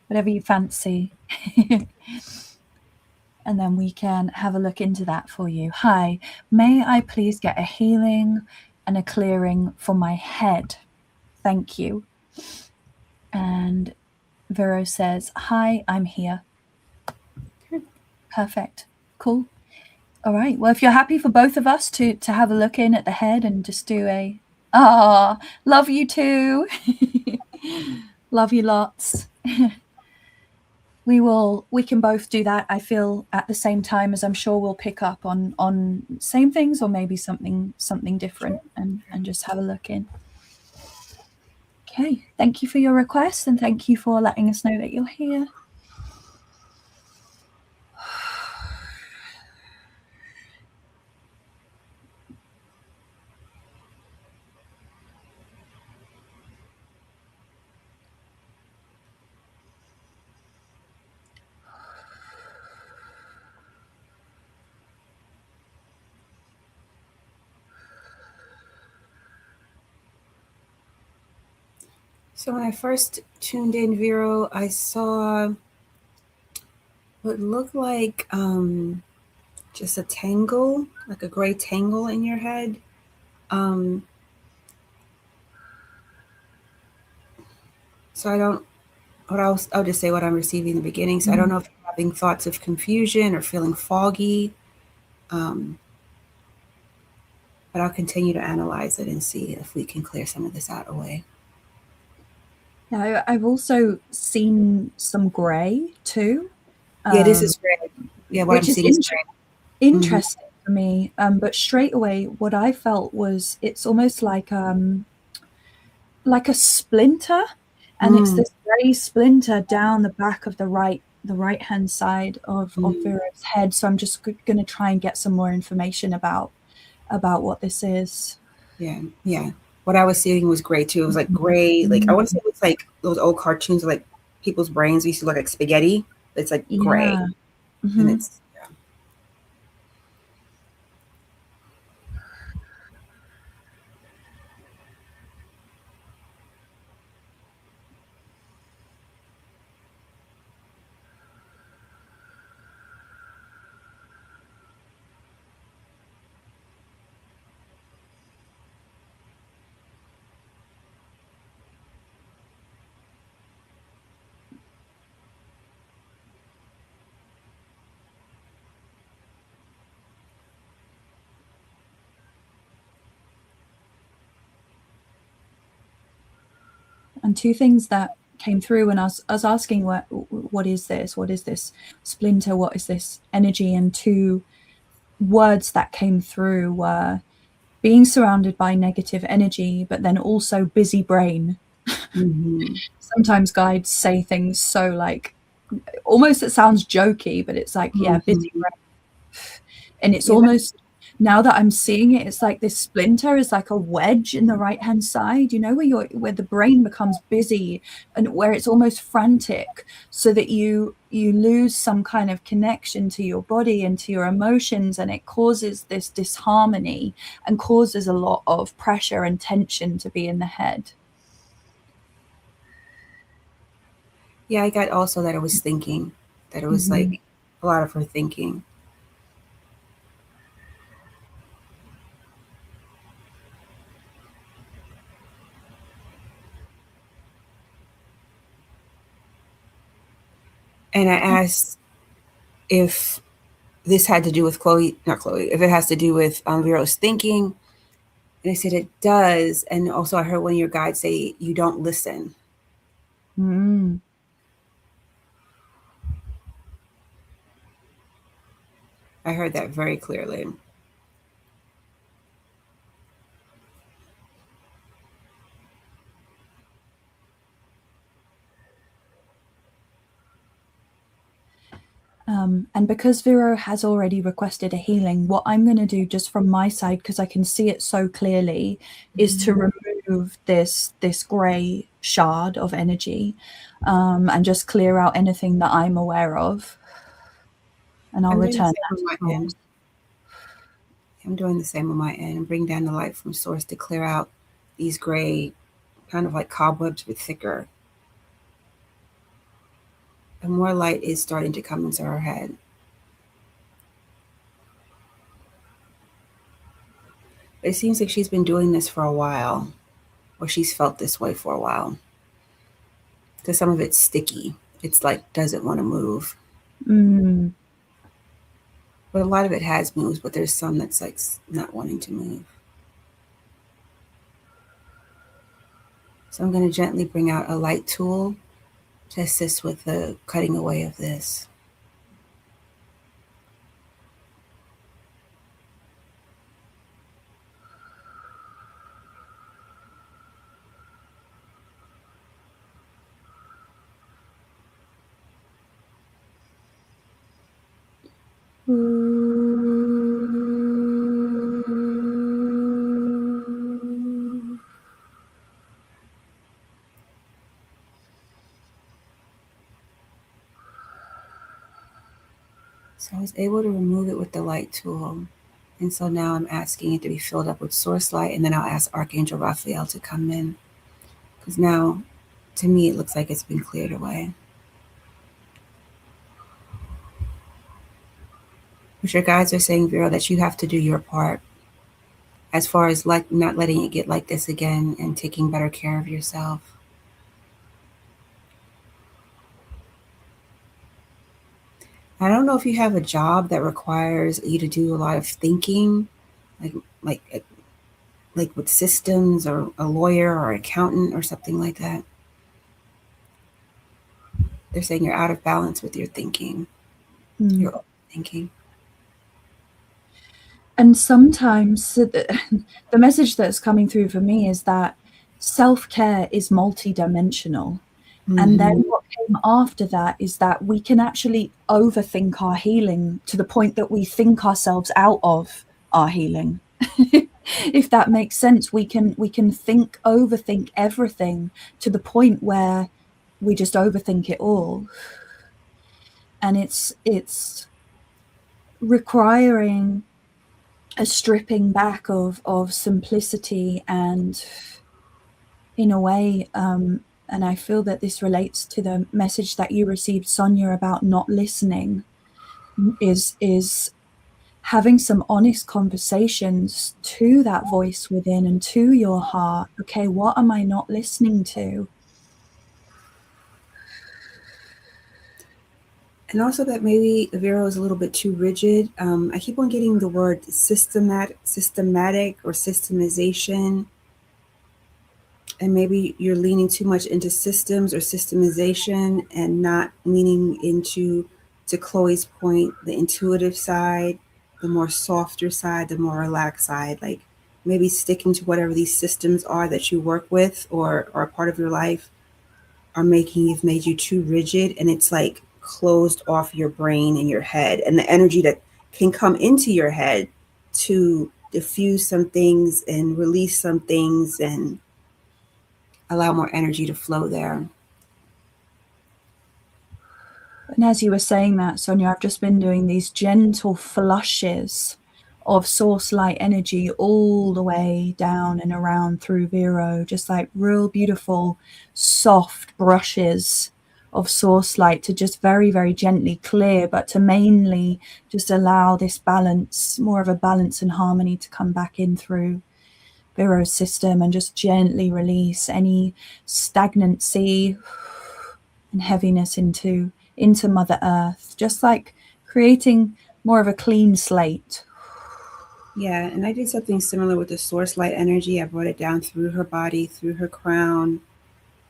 whatever you fancy. And then we can have a look into that for you. Hi, may I please get a healing and a clearing for my head? Thank you. And Vero says, hi, I'm here. Perfect. Cool. All right. Well, if you're happy for both of us to have a look in at the head and just do a, love you too. Love you lots. We can both do that, I feel, at the same time, as I'm sure we'll pick up on same things or maybe something different and just have a look in. Okay, thank you for your request and thank you for letting us know that you're here. So when I first tuned in, Vero, I saw what looked like just a tangle, like a gray tangle in your head. So I'll just say what I'm receiving in the beginning. So I don't know if you're having thoughts of confusion or feeling foggy, but I'll continue to analyze it and see if we can clear some of this out away. Yeah, I've also seen some gray too. Yeah, this is gray. Yeah, what I'm seeing is gray. Interesting for me. But straight away, what I felt was it's almost like a splinter, and it's this gray splinter down the back of the right hand side of Vero's head. So I'm just going to try and get some more information about what this is. Yeah. What I was seeing was gray too. It was like gray, like I want to say it's like those old cartoons of like people's brains used to look like spaghetti. It's like gray, and it's And two things that came through when I was asking what is this splinter, what is this energy, and two words that came through were being surrounded by negative energy, but then also busy brain. Sometimes guides say things so like almost it sounds jokey, but it's like busy brain. And it's almost, now that I'm seeing it, it's like this splinter is like a wedge in the right hand side, you know, where the brain becomes busy and where it's almost frantic, so that you lose some kind of connection to your body and to your emotions, and it causes this disharmony and causes a lot of pressure and tension to be in the head. Yeah, I got also that it was thinking, that it was like a lot of her thinking. And I asked if this had to do with if it has to do with Vero's thinking. And I said it does. And also I heard one of your guides say, you don't listen. I heard that very clearly. And because Vero has already requested a healing, what I'm going to do just from my side, because I can see it so clearly, is to remove this grey shard of energy, and just clear out anything that I'm aware of. And I'll return that to source. I'm doing the same on my end and bring down the light from source to clear out these gray, kind of like cobwebs, but thicker. And more light is starting to come into her head. It seems like she's been doing this for a while, or she's felt this way for a while. Because some of it's sticky. It's like doesn't want to move. But a lot of it has moved, but there's some that's like not wanting to move. So I'm going to gently bring out a light tool to assist with the cutting away of this. So I was able to remove it with the light tool. And so now I'm asking it to be filled up with source light, and then I'll ask Archangel Raphael to come in. Because now, to me, it looks like it's been cleared away. But your guides are saying, Vero, that you have to do your part as far as like not letting it get like this again and taking better care of yourself. I don't know if you have a job that requires you to do a lot of thinking, like with systems, or a lawyer or accountant or something like that. They're saying you're out of balance with your thinking. You're overthinking. And sometimes the message that's coming through for me is that self-care is multidimensional. And then what came after that is that we can actually overthink our healing to the point that we think ourselves out of our healing. If that makes sense, we can overthink everything to the point where we just overthink it all. And it's requiring a stripping back of simplicity, and in a way, and I feel that this relates to the message that you received, Sonia, about not listening, is having some honest conversations to that voice within and to your heart. Okay, what am I not listening to? And also that maybe Vero is a little bit too rigid. I keep on getting the word systematic or systemization. And maybe you're leaning too much into systems or systemization and not leaning into, to Chloe's point, the intuitive side, the more softer side, the more relaxed side. Like maybe sticking to whatever these systems are that you work with or are a part of your life have made you too rigid, and it's like closed off your brain and your head and the energy that can come into your head to diffuse some things and release some things and allow more energy to flow there. And as you were saying that, Sonia, I've just been doing these gentle flushes of source light energy all the way down and around through Vero, just like real beautiful, soft brushes of source light to just very, very gently clear, but to mainly just allow this balance, more of a balance and harmony to come back in through Vero's system, and just gently release any stagnancy and heaviness into Mother Earth, just like creating more of a clean slate. Yeah, and I did something similar with the source light energy. I brought it down through her body, through her crown,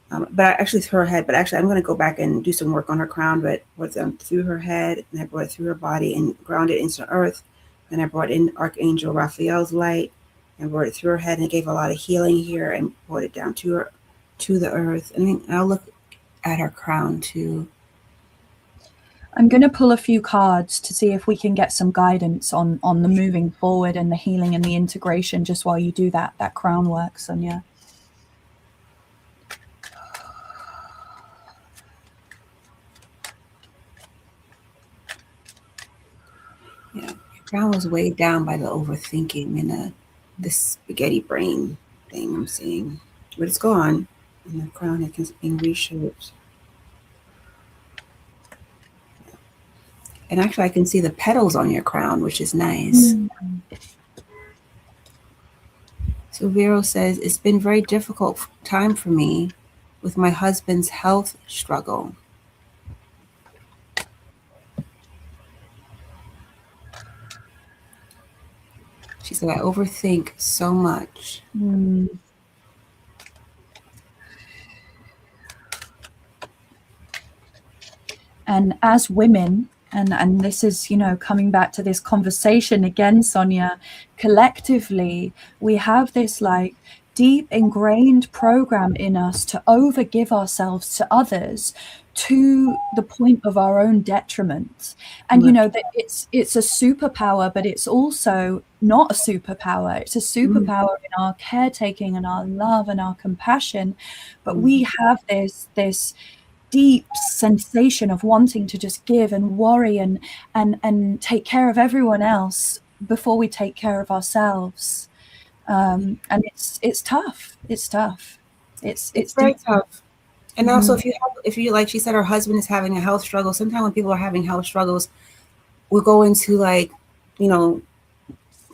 through her head. But actually, I'm going to go back and do some work on her crown, but brought them through her head, and I brought it through her body and grounded it into earth. Then I brought in Archangel Raphael's light and brought it through her head, and it gave a lot of healing here, and brought it down to her, to the earth. And I'll look at her crown too. I'm going to pull a few cards to see if we can get some guidance on the moving forward and the healing and the integration just while you do that crown work, Sonia. Yeah, your crown was weighed down by the overthinking and the spaghetti brain thing I'm seeing. But it's gone, and the crown is being reshaped. And actually, I can see the petals on your crown, which is nice. So Vero says, it's been very difficult time for me with my husband's health struggle. She said, I overthink so much. And as women, and this is, you know, coming back to this conversation again, Sonia, collectively, we have this like deep ingrained program in us to overgive ourselves to others to the point of our own detriment. And you know that it's a superpower, but it's also not a superpower. It's a superpower in our caretaking and our love and our compassion. But we have this deep sensation of wanting to just give and worry and take care of everyone else before we take care of ourselves. And it's tough. It's tough. It's very tough. And also, if you like she said, her husband is having a health struggle. Sometimes when people are having health struggles, we'll go into like, you know,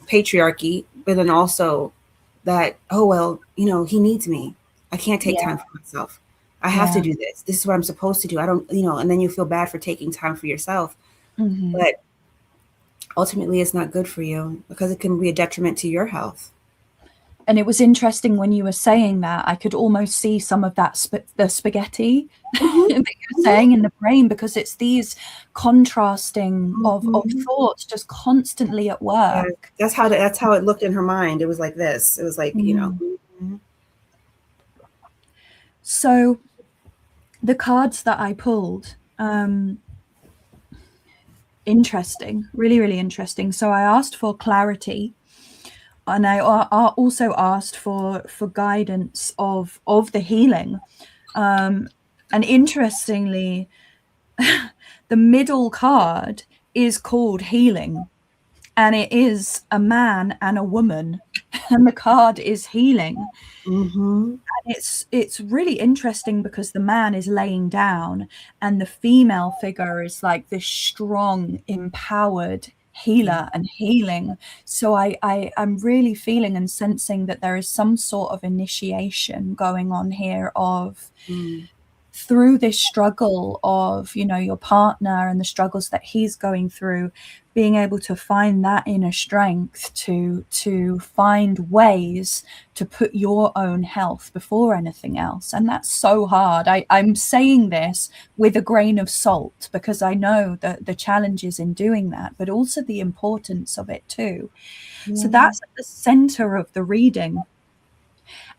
patriarchy, but then also that, oh, well, you know, he needs me. I can't take time for myself. I have to do this. This is what I'm supposed to do. I don't, you know, and then you feel bad for taking time for yourself. But ultimately, it's not good for you because it can be a detriment to your health. And it was interesting when you were saying that, I could almost see some of that the spaghetti that you're saying in the brain, because it's these contrasting of thoughts just constantly at work. Yeah, that's how it looked in her mind. It was like this. It was like, you know. So the cards that I pulled, interesting, really, really interesting. So I asked for clarity, and I also asked for guidance of the healing. And interestingly, the middle card is called healing, and it is a man and a woman, and the card is healing. And it's really interesting because the man is laying down and the female figure is like this strong, empowered healer and healing. So I'm really feeling and sensing that there is some sort of initiation going on here of through this struggle of, you know, your partner and the struggles that he's going through, being able to find that inner strength to find ways to put your own health before anything else. And that's so hard. I'm saying this with a grain of salt because I know that the challenges in doing that, but also the importance of it too. So that's at the center of the reading.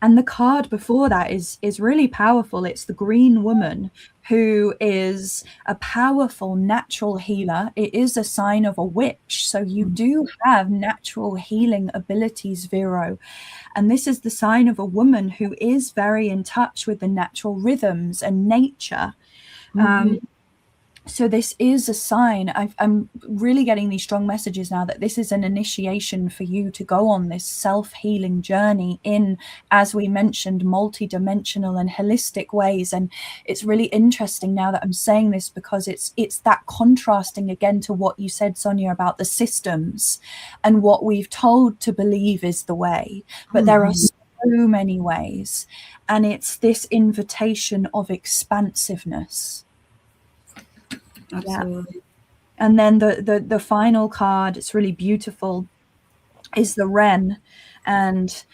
And the card before that is really powerful. It's the green woman, who is a powerful natural healer. It is a sign of a witch. So you do have natural healing abilities, Vero. And this is the sign of a woman who is very in touch with the natural rhythms and nature. So this is a sign. I'm really getting these strong messages now that this is an initiation for you to go on this self-healing journey in, as we mentioned, multi-dimensional and holistic ways. And it's really interesting now that I'm saying this because it's that contrasting again to what you said, Sonia, about the systems and what we've told to believe is the way. But there are so many ways. And it's this invitation of expansiveness. Absolutely. Yeah. And then the final card, it's really beautiful, is the wren. And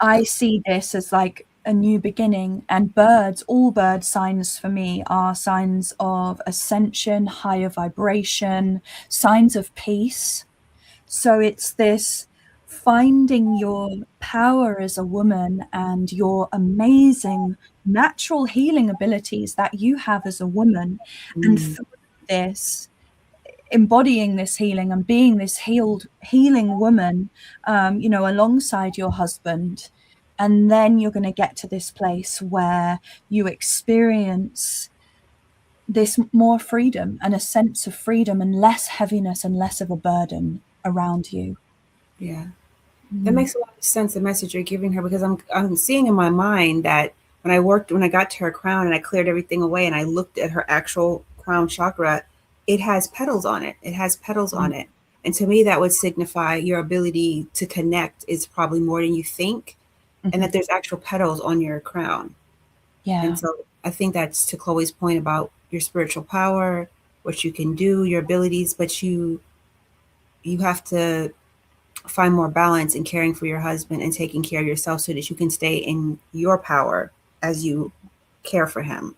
I see this as like a new beginning. And birds, all bird signs for me are signs of ascension, higher vibration, signs of peace. So it's this finding your power as a woman and your amazing natural healing abilities that you have as a woman, and through this, embodying this healing and being this healing woman, alongside your husband. And then you're going to get to this place where you experience this more freedom and a sense of freedom and less heaviness and less of a burden around you. Yeah. That makes a lot of sense, the message you're giving her, because I'm seeing in my mind that when I got to her crown and I cleared everything away and I looked at her actual crown chakra, it has petals on it. It has petals on it. And to me, that would signify your ability to connect is probably more than you think, and that there's actual petals on your crown. Yeah. And so I think that's to Chloe's point about your spiritual power, what you can do, your abilities, but you have to find more balance in caring for your husband and taking care of yourself so that you can stay in your power as you care for him.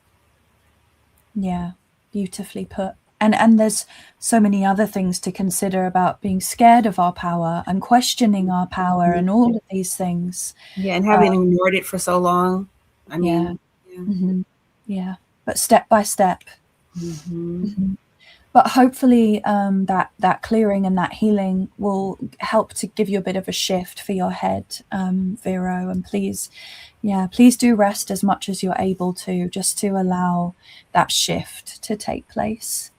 Yeah, beautifully put. And there's so many other things to consider about being scared of our power and questioning our power and all of these things. Yeah, and having ignored it for so long. I mean, yeah. But step by step. But hopefully that clearing and that healing will help to give you a bit of a shift for your head, Vero. And please do rest as much as you're able to, just to allow that shift to take place.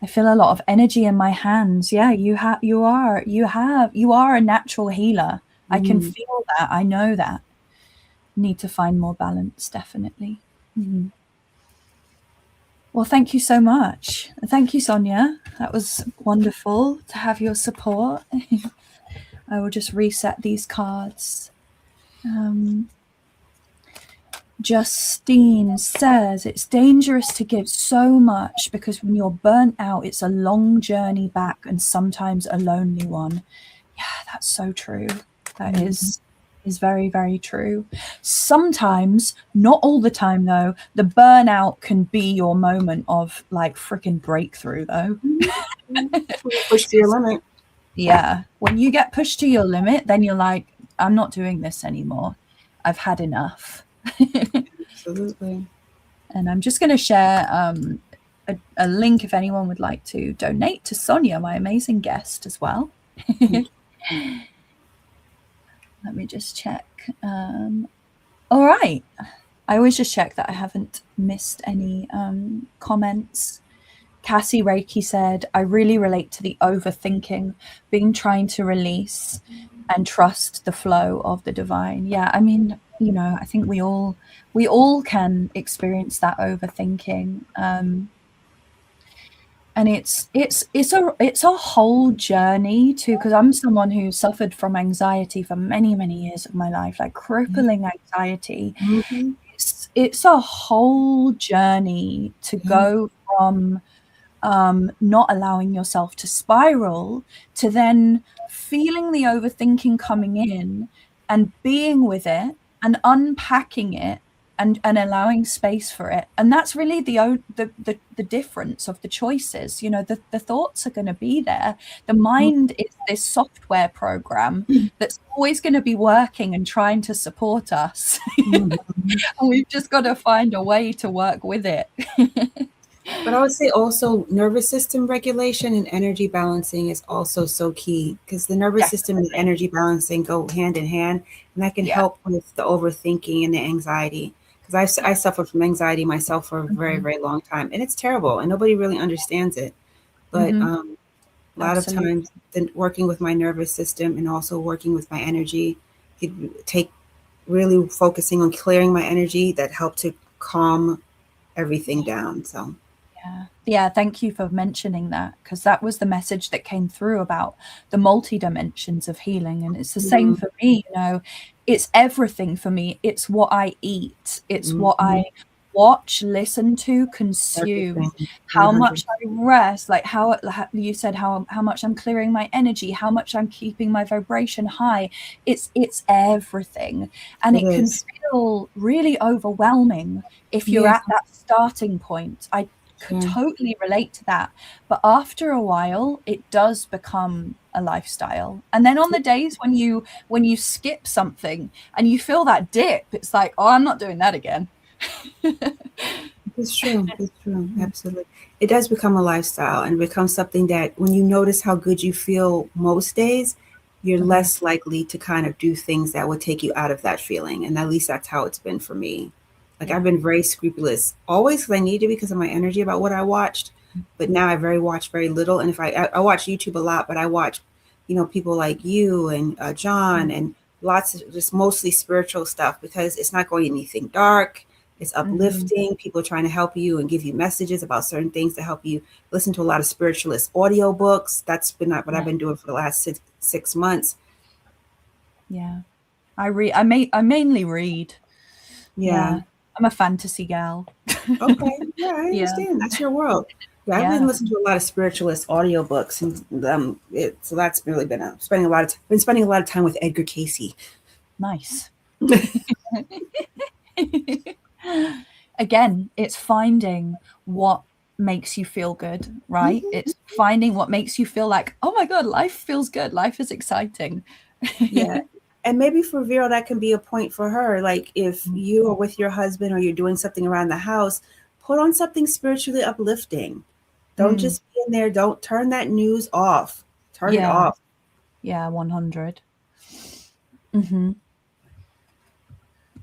I feel a lot of energy in my hands. Yeah, you are a natural healer. I can feel that. I know that. Need to find more balance, definitely. Well, thank you so much. Thank you, Sonia. That was wonderful to have your support. I will just reset these cards. Justine says, it's dangerous to give so much because when you're burnt out, it's a long journey back and sometimes a lonely one. Yeah, that's so true. That is very, very true. Sometimes, not all the time though, the burnout can be your moment of like freaking breakthrough though. Push to your limit. Yeah. When you get pushed to your limit, then you're like, I'm not doing this anymore. I've had enough. Absolutely. And I'm just going to share a link if anyone would like to donate to Sonia, my amazing guest, as well. Let me just check. All right. I always just check that I haven't missed any comments. Cassie Reiki said, I really relate to the overthinking, being trying to release and trust the flow of the divine. Yeah, I mean, I think we all can experience that overthinking. And it's a whole journey too, because I'm someone who suffered from anxiety for many, many years of my life, like crippling anxiety. It's a whole journey to go from not allowing yourself to spiral to then feeling the overthinking coming in and being with it and unpacking it and allowing space for it. And that's really the difference of the choices. The thoughts are going to be there. The mind is this software program that's always going to be working and trying to support us. And we've just got to find a way to work with it. But I would say also nervous system regulation and energy balancing is also so key, because the nervous system and energy balancing go hand in hand, and that can help with the overthinking and the anxiety. Because I suffered from anxiety myself for a very, very long time, and it's terrible, and nobody really understands it. But a lot of times, working with my nervous system and also working with my energy, really focusing on clearing my energy, that helped to calm everything down. So. Yeah, thank you for mentioning that, because that was the message that came through about the multi-dimensions of healing. And it's the same for me, it's everything for me. It's what I eat. It's what I watch, listen to, consume, how much I rest, like how you said, how much I'm clearing my energy, how much I'm keeping my vibration high. It's everything. And it can feel really overwhelming if you're at that starting point. I could totally relate to that. But after a while, it does become a lifestyle. And then on the days when you skip something and you feel that dip, it's like, oh, I'm not doing that again. It's true. It's true. Absolutely. It does become a lifestyle and becomes something that when you notice how good you feel most days, you're Mhm. less likely to kind of do things that would take you out of that feeling. And at least that's how it's been for me. Like I've Yeah. been very scrupulous always because I need to because of my energy about what I watched. But now I watch very little. And if I watch YouTube a lot, but I watch, people like you and John Mhm. and lots of just mostly spiritual stuff because it's not going anything dark. It's Mhm. uplifting. People trying to help you and give you messages about certain things to help you listen to a lot of spiritualist audio books. That's been what Yeah. I've been doing for the last six months. Yeah. I mainly read. Yeah. Yeah. I'm a fantasy gal. Okay. Yeah, I Yeah. understand. That's your world. Yeah, I've been Yeah. listening to a lot of spiritualist audiobooks, and so that's really been spending a lot of been spending a lot of time with Edgar Casey. Nice. Again, it's finding what makes you feel good, right? Mhm. It's finding what makes you feel like, oh my God, life feels good. Life is exciting. Yeah. And maybe for Vera, that can be a point for her. Like if you are with your husband or you're doing something around the house, put on something spiritually uplifting. Don't Mm. just be in there. Don't turn that news off. Turn it Yeah. off. Yeah. 100. Hmm.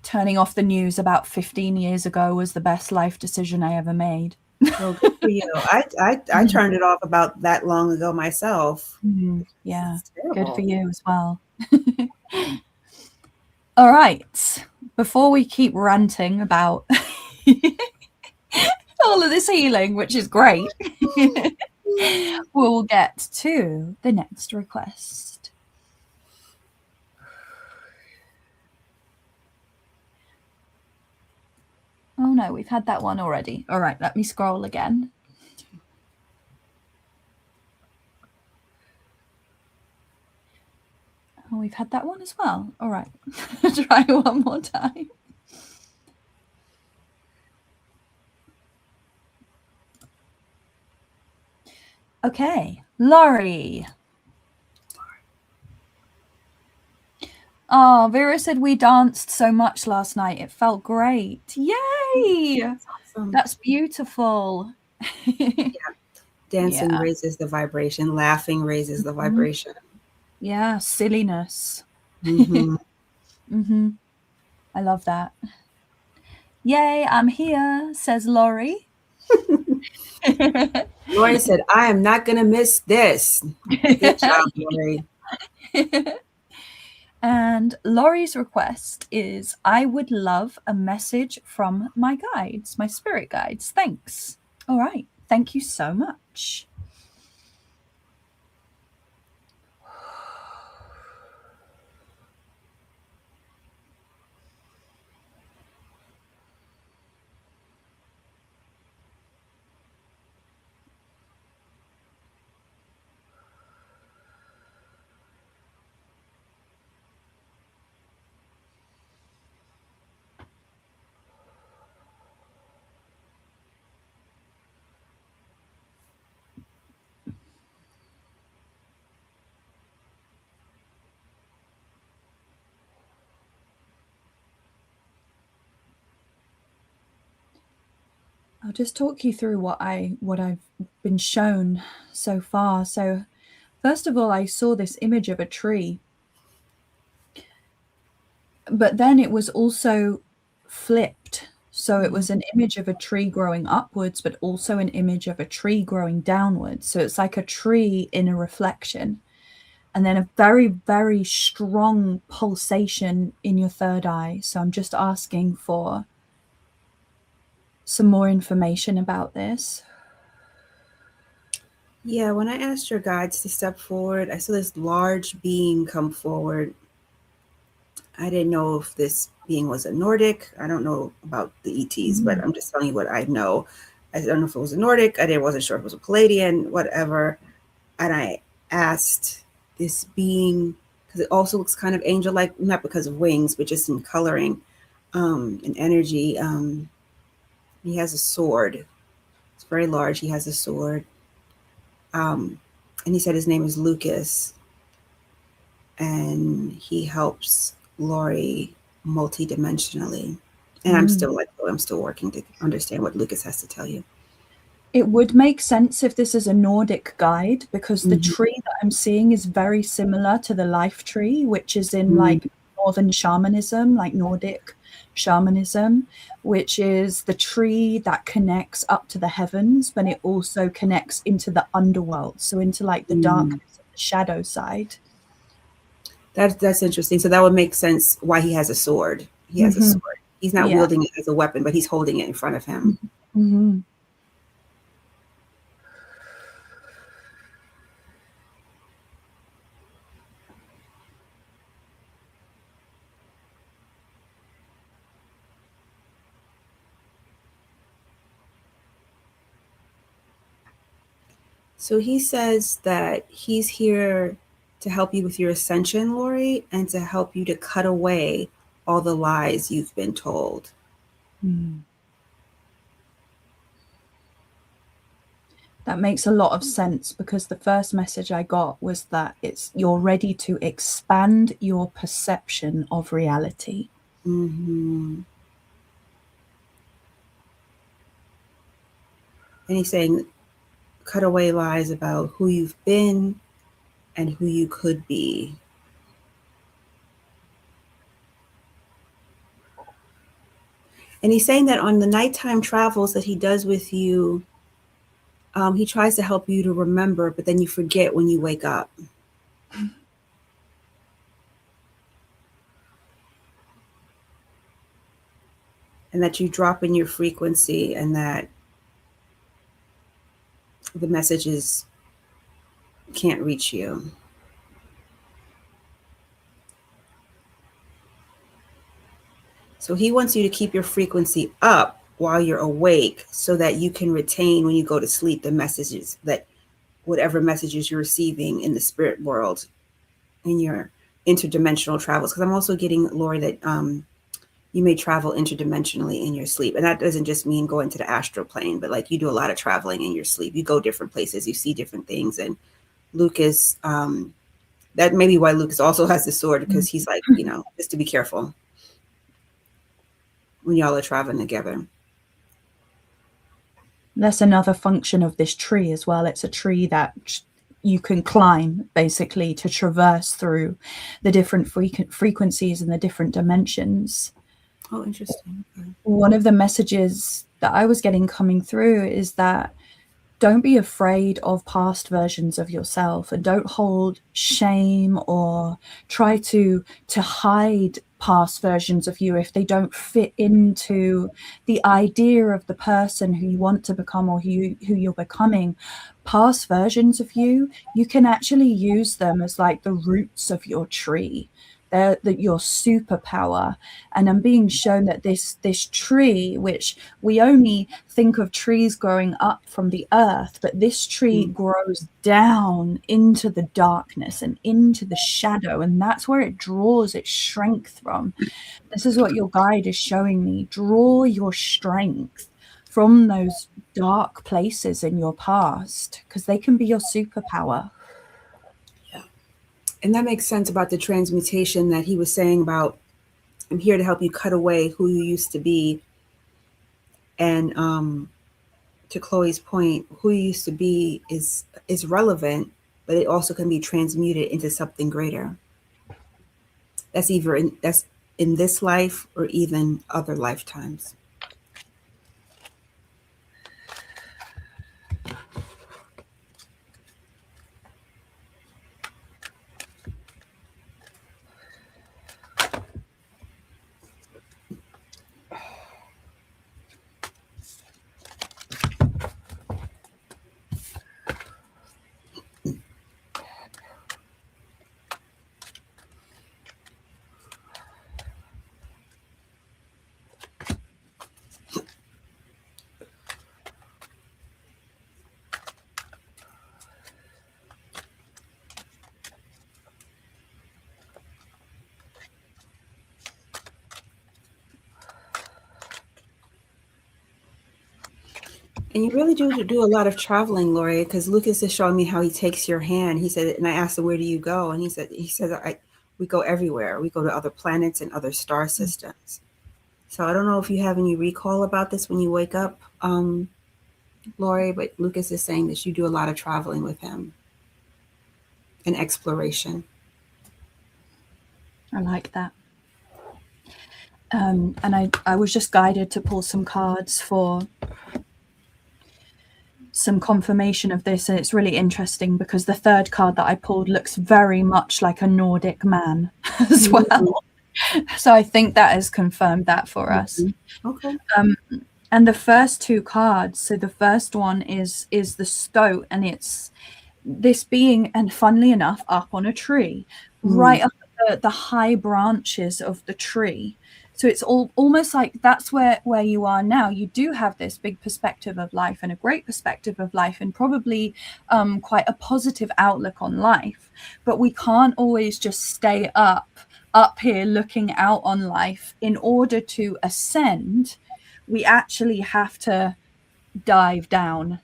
Turning off the news about 15 years ago was the best life decision I ever made. Well, good for you. I turned it off about that long ago myself. Mhm. Yeah. It's Good for terrible. you as well. All right. Before we keep ranting about all of this healing, which is great, we'll get to the next request. Oh no, we've had that one already. All right, let me scroll again. Oh, we've had that one as well. All right, try one more time. Okay, Laurie. Oh, Vera said we danced so much last night. It felt great. Yay! Awesome. That's beautiful. Dancing Yeah. raises the vibration. Laughing raises the Mhm. vibration. Yeah, silliness. Hmm. Hmm. I love that. Yay, I'm here, says Laurie. Lori said, I am not going to miss this. Good job, Lori. And Laurie's request is I would love a message from my guides, my spirit guides. Thanks. All right. Thank you so much. I'll just talk you through what I've been shown so far. So, first of all, I saw this image of a tree, but then it was also flipped. So it was an image of a tree growing upwards, but also an image of a tree growing downwards. So it's like a tree in a reflection. And then a very, very strong pulsation in your third eye. So I'm just asking for some more information about this. Yeah, when I asked your guides to step forward, I saw this large being come forward. I didn't know if this being was a Nordic. I don't know about the ETs, but I'm just telling you what I know. I don't know if it was a Nordic. Wasn't sure if it was a Palladian, whatever. And I asked this being, because it also looks kind of angel-like, not because of wings, but just in coloring and energy. He has a sword. It's very large. He has a sword. Um, and he said his name is Lucas. And he helps Lori multidimensionally. And I'm still working to understand what Lucas has to tell you. It would make sense if this is a Nordic guide, because the tree that I'm seeing is very similar to the life tree, which is in like northern shamanism, like Nordic shamanism, which is the tree that connects up to the heavens, but it also connects into the underworld, so into like the darkness, the shadow side. That's interesting. So that would make sense why he has a sword. He has a sword. He's not wielding it as a weapon, but he's holding it in front of him. So he says that he's here to help you with your ascension, Lori, and to help you to cut away all the lies you've been told. That makes a lot of sense, because the first message I got was that you're ready to expand your perception of reality. And he's saying, cut away lies about who you've been and who you could be. And he's saying that on the nighttime travels that he does with you, he tries to help you to remember, but then you forget when you wake up. And that you drop in your frequency, and that the messages can't reach you. So he wants you to keep your frequency up while you're awake, so that you can retain when you go to sleep the messages, that whatever messages you're receiving in the spirit world in your interdimensional travels. Because I'm also getting, Lori, that you may travel interdimensionally in your sleep. And that doesn't just mean going to the astral plane, but like you do a lot of traveling in your sleep. You go different places, you see different things. And Lucas, that may be why Lucas also has the sword, because he's like, just to be careful when y'all are traveling together. That's another function of this tree as well. It's a tree that you can climb, basically, to traverse through the different frequencies and the different dimensions. Oh, interesting. Okay. One of the messages that I was getting coming through is that don't be afraid of past versions of yourself, and don't hold shame or try to hide past versions of you if they don't fit into the idea of the person who you want to become, or who you're becoming. Past versions of you can actually use them as like the roots of your tree. They're your superpower. And I'm being shown that this tree, which we only think of trees growing up from the earth, but this tree grows down into the darkness and into the shadow, and that's where it draws its strength from. This is what your guide is showing me. Draw your strength from those dark places in your past, because they can be your superpower. And that makes sense about the transmutation that he was saying about, I'm here to help you cut away who you used to be. And to Chloe's point, who you used to be is relevant, but it also can be transmuted into something greater. That's in this life or even other lifetimes. And you really do a lot of traveling, Lori, because Lucas is showing me how he takes your hand. He said, and I asked him, where do you go? And he said, we go everywhere. We go to other planets and other star systems. So I don't know if you have any recall about this when you wake up, Lori, but Lucas is saying that you do a lot of traveling with him and exploration. I like that. And I was just guided to pull some cards for some confirmation of this, and it's really interesting because the third card that I pulled looks very much like a Nordic man as well. So I think that has confirmed that for us. Okay. And the first two cards, so the first one is the stoat, and it's this being, and funnily enough, up on a tree, right up at the high branches of the tree. So it's almost like that's where you are now. You do have this big perspective of life and a great perspective of life, and probably quite a positive outlook on life. But we can't always just stay up here looking out on life. In order to ascend, we actually have to dive down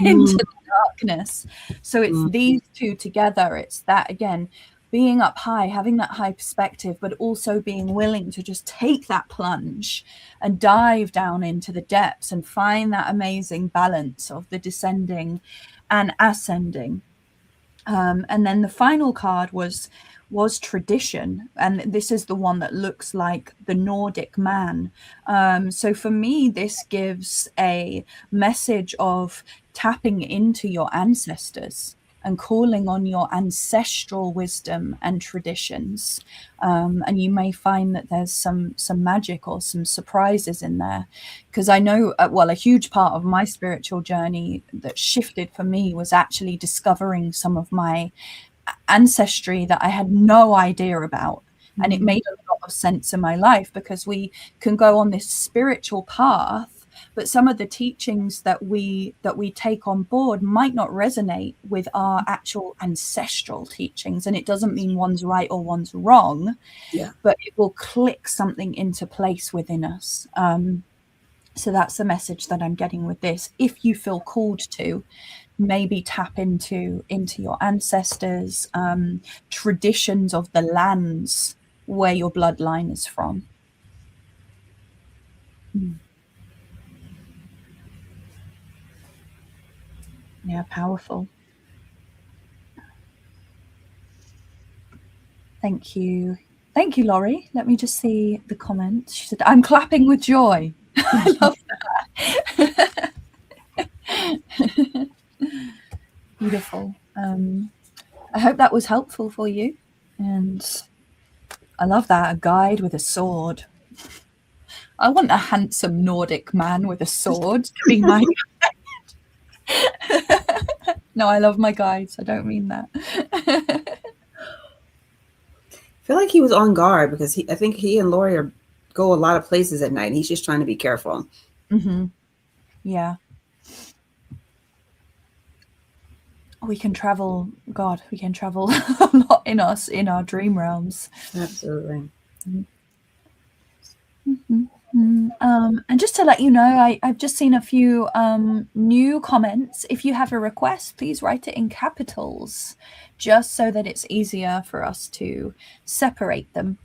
into the darkness. So it's these two together. It's that, again, being up high, having that high perspective, but also being willing to just take that plunge and dive down into the depths and find that amazing balance of the descending and ascending. And then the final card was tradition, and this is the one that looks like the Nordic man. So for me, this gives a message of tapping into your ancestors and calling on your ancestral wisdom and traditions. And you may find that there's some magic or some surprises in there. Because I know, a huge part of my spiritual journey that shifted for me was actually discovering some of my ancestry that I had no idea about. And it made a lot of sense in my life, because we can go on this spiritual path, but some of the teachings that we take on board might not resonate with our actual ancestral teachings. And it doesn't mean one's right or one's wrong, but it will click something into place within us. So that's the message that I'm getting with this. If you feel called to, maybe tap into your ancestors, traditions of the lands where your bloodline is from. Yeah, powerful. Thank you. Thank you, Laurie. Let me just see the comments. She said, I'm clapping with joy. I love that. Beautiful. I hope that was helpful for you. And I love that, a guide with a sword. I want a handsome Nordic man with a sword to be my guide. No, I love my guides. I don't mean that. I feel like he was on guard, because I think he and Lori go a lot of places at night, and he's just trying to be careful. Yeah. We can travel, God, we can travel a lot in our dream realms. Absolutely. And just to let you know, I've just seen a few new comments. If you have a request, please write it in capitals, just so that it's easier for us to separate them.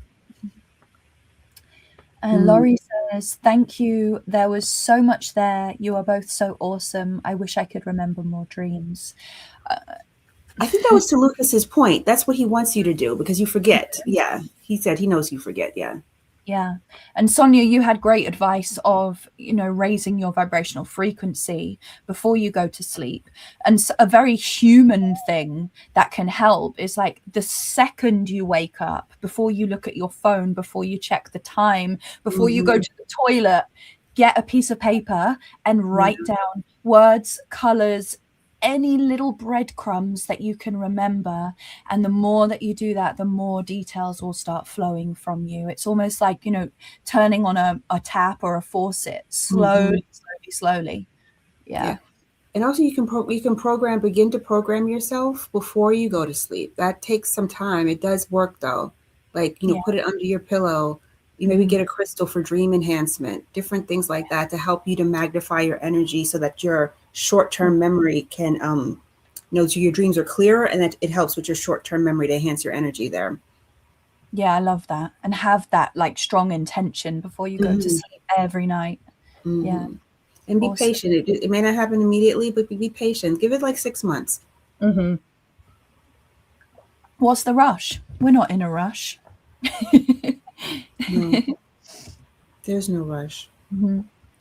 And Laurie says, thank you. There was so much there. You are both so awesome. I wish I could remember more dreams. I think that was to Lucas's point. That's what he wants you to do, because you forget. Yeah. He said he knows you forget. Yeah. Yeah. And Sonia, you had great advice of, raising your vibrational frequency before you go to sleep. And a very human thing that can help is like the second you wake up, before you look at your phone, before you check the time, before you go to the toilet, get a piece of paper and write down words, colors, any little breadcrumbs that you can remember. And the more that you do that, the more details will start flowing from you. It's almost like, turning on a tap or a faucet, slowly. Yeah. And also you can begin to program yourself before you go to sleep. That takes some time. It does work though. Like, put it under your pillow. You maybe get a crystal for dream enhancement, different things like that to help you to magnify your energy, so that your short-term memory can, so your dreams are clearer, and that it helps with your short-term memory to enhance your energy there. Yeah, I love that. And have that like strong intention before you go to sleep every night. Yeah. And be Awesome. patient. It may not happen immediately, but be patient. Give it like 6 months. What's the rush? We're not in a rush. No, there's no rush.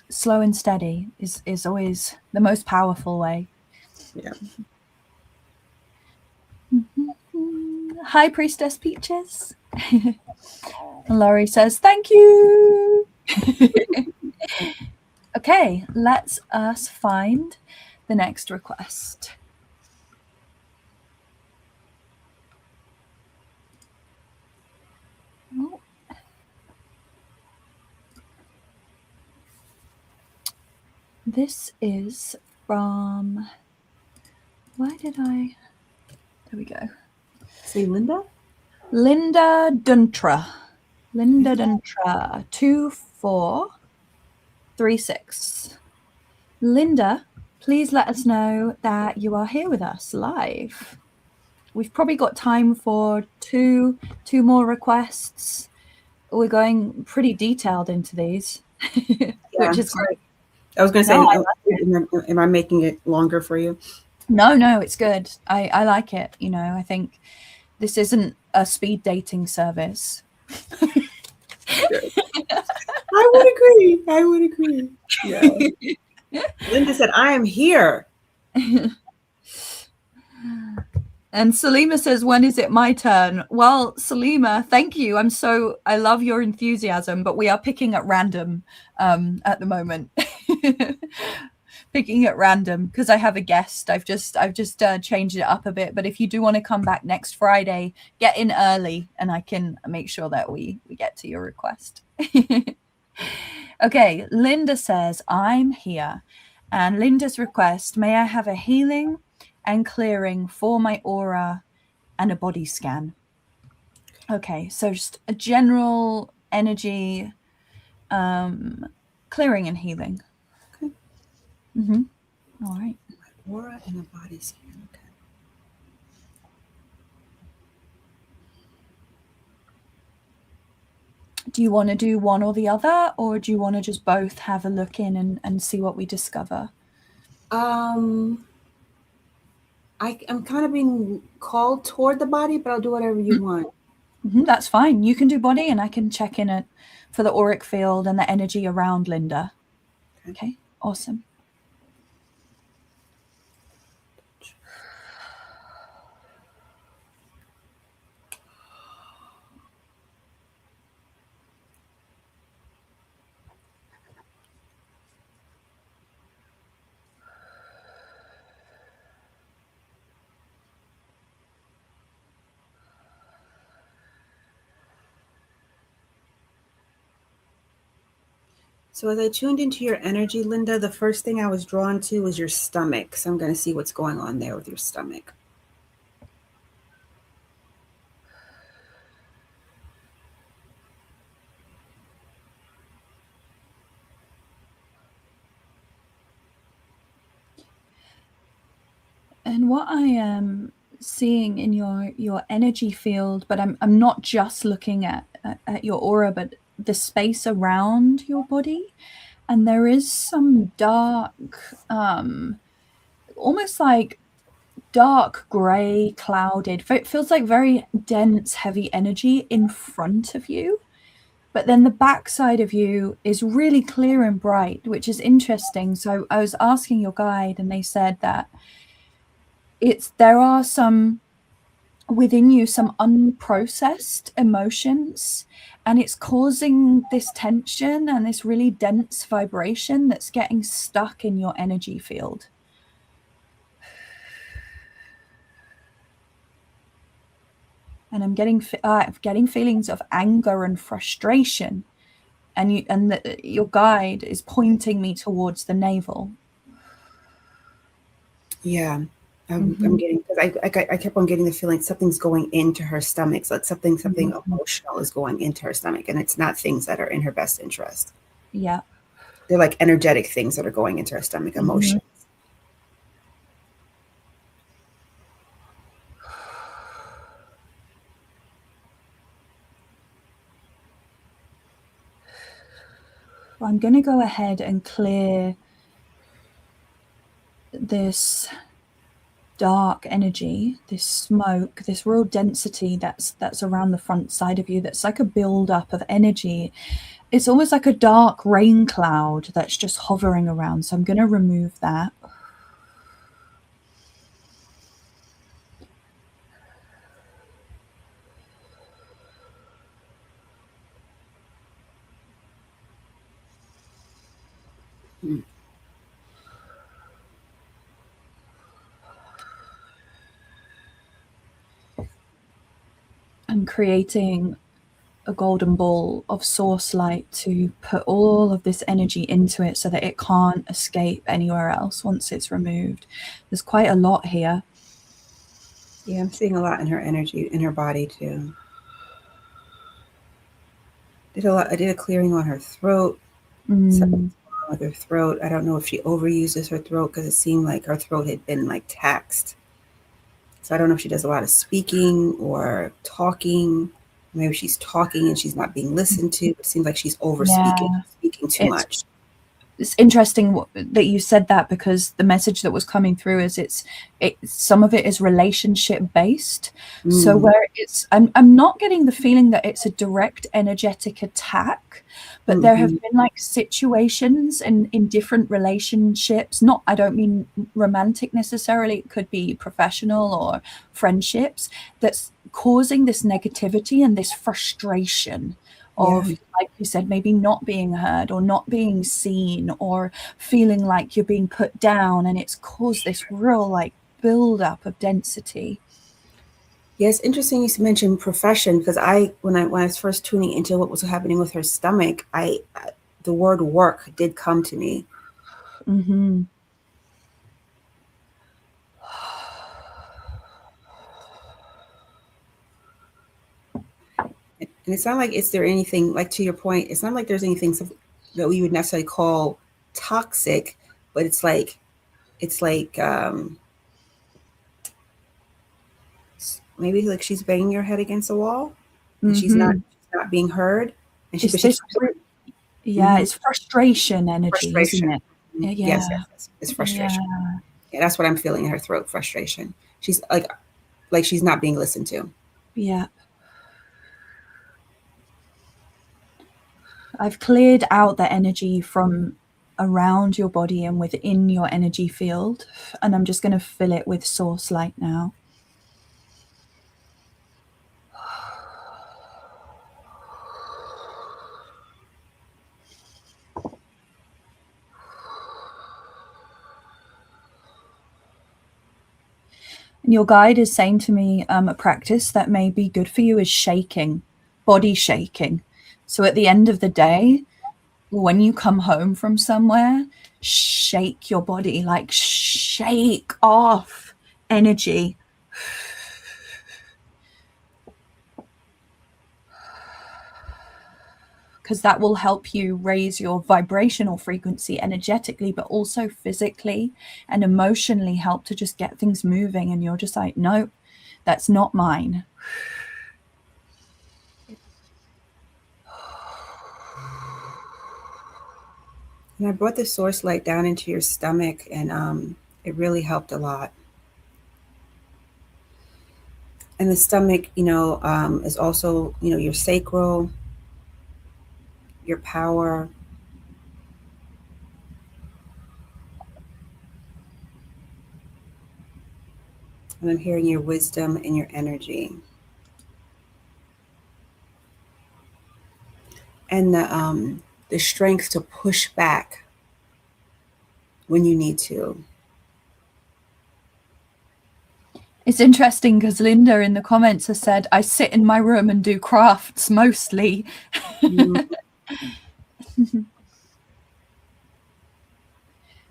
Slow and steady is always the most powerful way. Yeah. Hi, Priestess Peaches. Laurie says, thank you. Okay, let's us find the next request. Oh. This is from, why did I, there we go. Say Linda? Linda Duntra. Linda Duntra, 2436. Linda, please let us know that you are here with us live. We've probably got time for two more requests. We're going pretty detailed into these, which is great. I was going to say, am I making it longer for you? No, it's good. I like it. You know, I think this isn't a speed dating service. I would agree. Yeah. Linda said, I am here. And Salima says, when is it my turn? Well, Salima, thank you. I love your enthusiasm, but we are picking at random at the moment. Picking at random because I have a guest. I've just changed it up a bit. But if you do want to come back next Friday, get in early and I can make sure that we get to your request. Okay, Linda says, I'm here. And Linda's request, may I have a healing and clearing for my aura and a body scan? Okay, so just a general energy clearing and healing. Okay. All right. Aura and a body scan. Okay. Do you want to do one or the other, or do you want to just both have a look in and see what we discover? I'm kind of being called toward the body, but I'll do whatever you want. That's fine. You can do body and I can check in it for the auric field and the energy around Linda. Okay, awesome. So as I tuned into your energy, Linda, the first thing I was drawn to was your stomach. So I'm going to see what's going on there with your stomach. And what I am seeing in your energy field, but I'm not just looking at your aura, but the space around your body. And there is some dark, almost like dark gray, clouded, it feels like very dense, heavy energy in front of you. But then the backside of you is really clear and bright, which is interesting. So I was asking your guide and they said that there are some within you, some unprocessed emotions, and it's causing this tension and this really dense vibration that's getting stuck in your energy field. And I'm getting feelings of anger and frustration, and your guide is pointing me towards the navel. Yeah. I'm getting, because I kept on getting the feeling something's going into her stomach. So it's something emotional is going into her stomach, and it's not things that are in her best interest. Yeah. They're like energetic things that are going into her stomach, emotions. I'm going to go ahead and clear this dark energy, this smoke, this real density that's around the front side of you, that's like a build-up of energy. It's almost like a dark rain cloud that's just hovering around. So I'm going to remove that. And creating a golden ball of source light to put all of this energy into it so that it can't escape anywhere else once it's removed. There's quite a lot here. Yeah, I'm seeing a lot in her energy, in her body too. I did a clearing on her throat. Something's wrong with her throat. I don't know if she overuses her throat, because it seemed like her throat had been like taxed. So I don't know if she does a lot of speaking or talking. Maybe she's talking and she's not being listened to. It seems like she's over speaking, speaking too much. It's interesting that you said that, because the message that was coming through is some of it is relationship based. So where I'm not getting the feeling that it's a direct energetic attack, but there have been like situations in different relationships. I don't mean romantic necessarily. It could be professional or friendships that's causing this negativity and this frustration of, like you said, maybe not being heard or not being seen or feeling like you're being put down, and it's caused this real like build up of density. Yeah, it's interesting you mentioned profession, because when I was first tuning into what was happening with her stomach, the word work did come to me. And it's not like, is there anything, like to your point, it's not like there's anything that we would necessarily call toxic, but it's like maybe like she's banging her head against a wall and she's not being heard, and it's frustration energy, frustration. isn't it? Yes, it's frustration. Yeah, that's what I'm feeling in her throat, frustration. She's like she's not being listened to. Yeah. I've cleared out the energy from around your body and within your energy field, and I'm just going to fill it with source light now. And your guide is saying to me, a practice that may be good for you is shaking, body shaking. So at the end of the day, when you come home from somewhere, shake your body, like shake off energy. Because that will help you raise your vibrational frequency energetically, but also physically and emotionally help to just get things moving. And you're just like, no, that's not mine. And I brought the source light down into your stomach, and it really helped a lot. And the stomach, is also, your sacral, your power. And I'm hearing your wisdom and your energy. And the strength to push back when you need to. It's interesting because Linda in the comments has said, I sit in my room and do crafts mostly.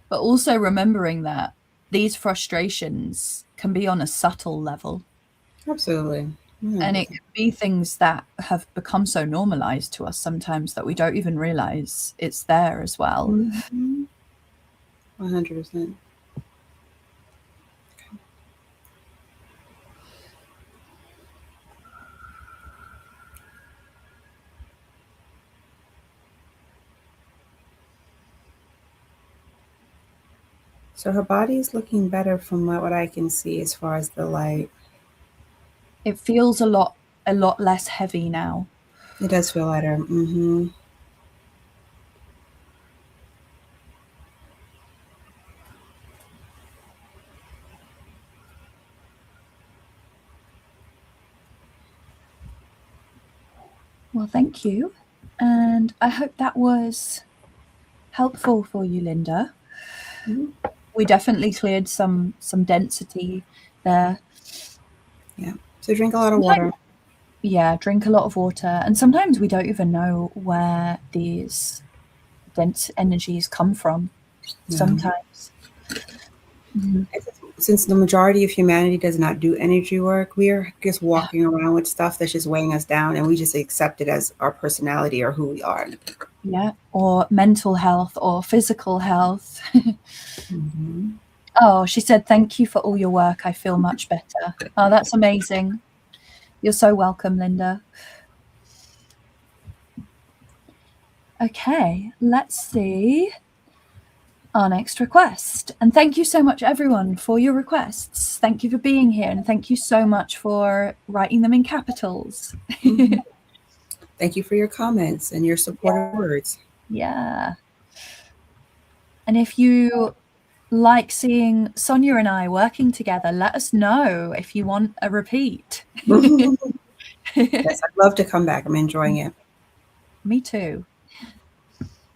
But also remembering that these frustrations can be on a subtle level. Absolutely. And it can be things that have become so normalized to us sometimes that we don't even realize it's there as well. 100%. So her body is looking better from what I can see as far as the light. It feels a lot less heavy now. It does feel lighter. Mm-hmm. Well, thank you. And I hope that was helpful for you, Linda. Mm-hmm. We definitely cleared some density there. Yeah. So drink a lot of water. Yeah, drink a lot of water. And sometimes we don't even know where these dense energies come from. Yeah. Sometimes. Mm-hmm. Since the majority of humanity does not do energy work, we are just walking around with stuff that's just weighing us down, and we just accept it as our personality or who we are. Yeah, or mental health or physical health. Mm-hmm. Oh, she said, thank you for all your work. I feel much better. Oh, that's amazing. You're so welcome, Linda. Okay, let's see our next request. And thank you so much, everyone, for your requests. Thank you for being here. And thank you so much for writing them in capitals. Mm-hmm. Thank you for your comments and your supportive words. Yeah. And if you like seeing Sonia and I working together, let us know if you want a repeat. Yes, I'd love to come back. I'm enjoying it. Me too.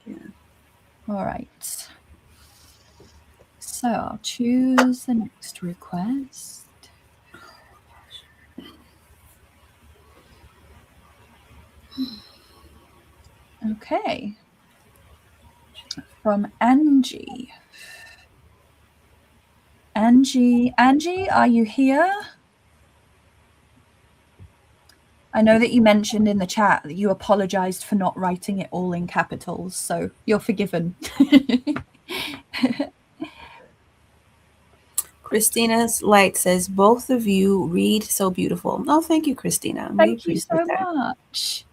Yeah. All right. So I'll choose the next request. Okay. From Angie. Angie, are you here? I know that you mentioned in the chat that you apologized for not writing it all in capitals, so you're forgiven. Christina's light says, both of you read so beautiful. Oh, thank you, Christina. We Thank you so appreciate that. much.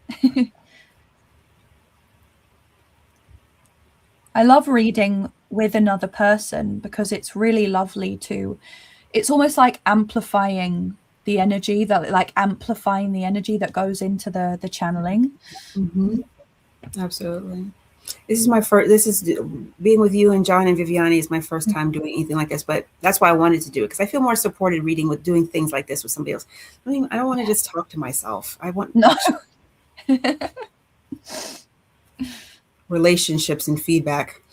I love reading with another person because it's really lovely it's almost like amplifying the energy amplifying the energy that goes into the channeling. Mm-hmm. Absolutely. This is being with you and John and Viviani is my first time doing anything like this, but that's why I wanted to do it because I feel more supported reading with doing things like this with somebody else. I don't want to just talk to myself. I want relationships and feedback.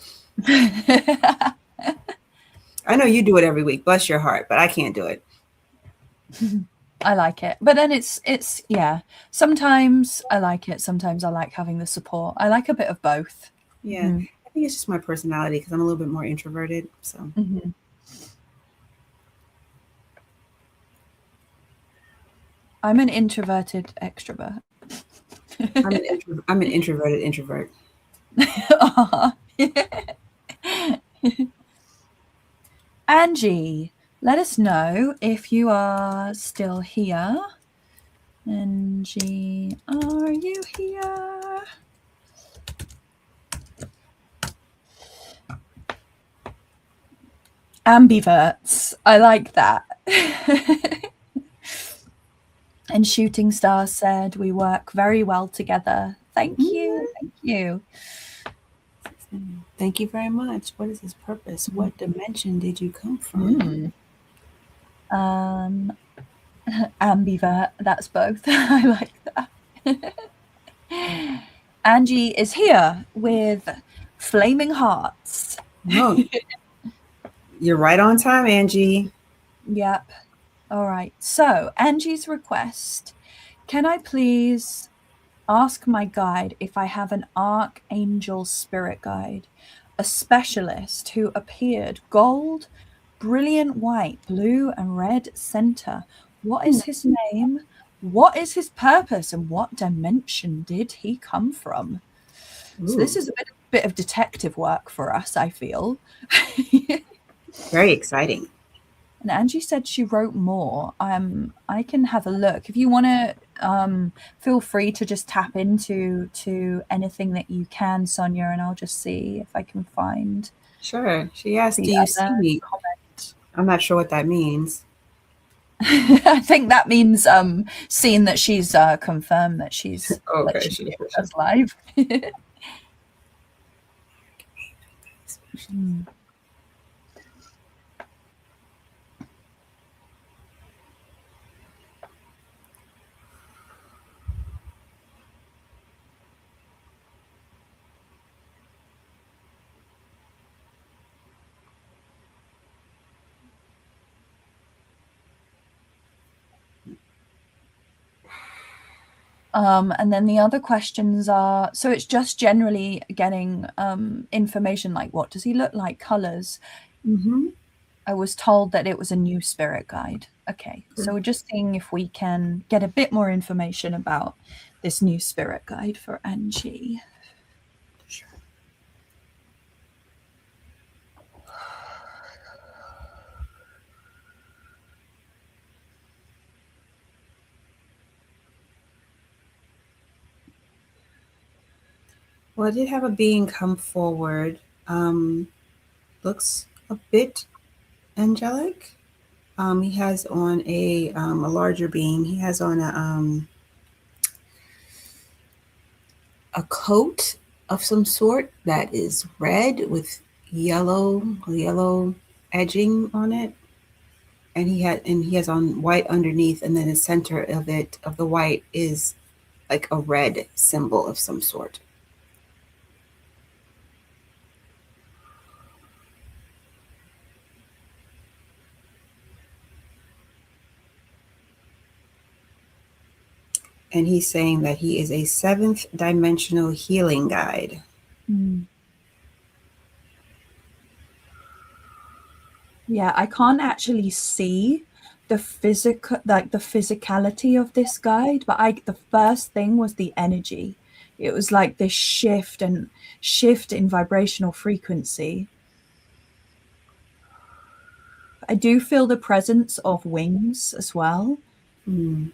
I know you do it every week, bless your heart, but I can't do it. I like it, but then it's yeah, sometimes I like it, sometimes I like having the support. I like a bit of both. Yeah. Mm-hmm. I think it's just my personality because I'm a little bit more introverted, so mm-hmm. I'm an introverted extrovert. I'm an introverted introvert. Angie, let us know if you are still here. Angie, are you here? Ambiverts, I like that. And Shooting Star said, we work very well together. Thank you. Thank you. Thank you very much. What is his purpose? What dimension did you come from? Ambivert, that's both. I like that. Angie is here with flaming hearts. No. You're right on time, Angie. Yep. All right. So Angie's request, can I please ask my guide if I have an archangel spirit guide, a specialist who appeared gold, brilliant white, blue, and red center. What is his name? What is his purpose? And what dimension did he come from? Ooh. So this is a bit of detective work for us, I feel. Very exciting. And Angie said she wrote more. I can have a look. If you want to, feel free to just tap into anything that you can, Sonia, and I'll just see if I can find Sure. She asked, The "Do you see other me?" comment. I'm not sure what that means. I think that means seeing that she's confirmed that she's Okay, here she's with us live. Mm. And then the other questions are, so it's just generally getting information like what does he look like, colors. Mm-hmm. I was told that it was a new spirit guide. Okay, so we're just seeing if we can get a bit more information about this new spirit guide for Angie. Sure. Well, I did have a being come forward. Looks a bit angelic. He has on a larger being. He has on a coat of some sort that is red with yellow edging on it, and he has on white underneath, and then the center of it of the white is like a red symbol of some sort. And he's saying that he is a seventh dimensional healing guide. Mm. Yeah, I can't actually see the physicality of this guide, but the first thing was the energy. It was like this shift in vibrational frequency. I do feel the presence of wings as well. Mm.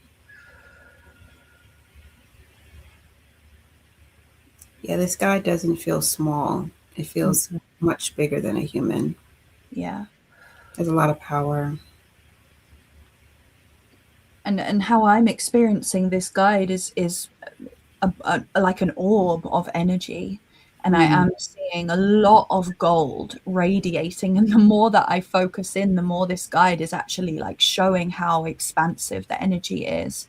Yeah, this guy doesn't feel small. It feels much bigger than a human. Yeah. There's a lot of power. And how I'm experiencing this guide is like an orb of energy. And I am seeing a lot of gold radiating. And the more that I focus in, the more this guide is actually like showing how expansive the energy is.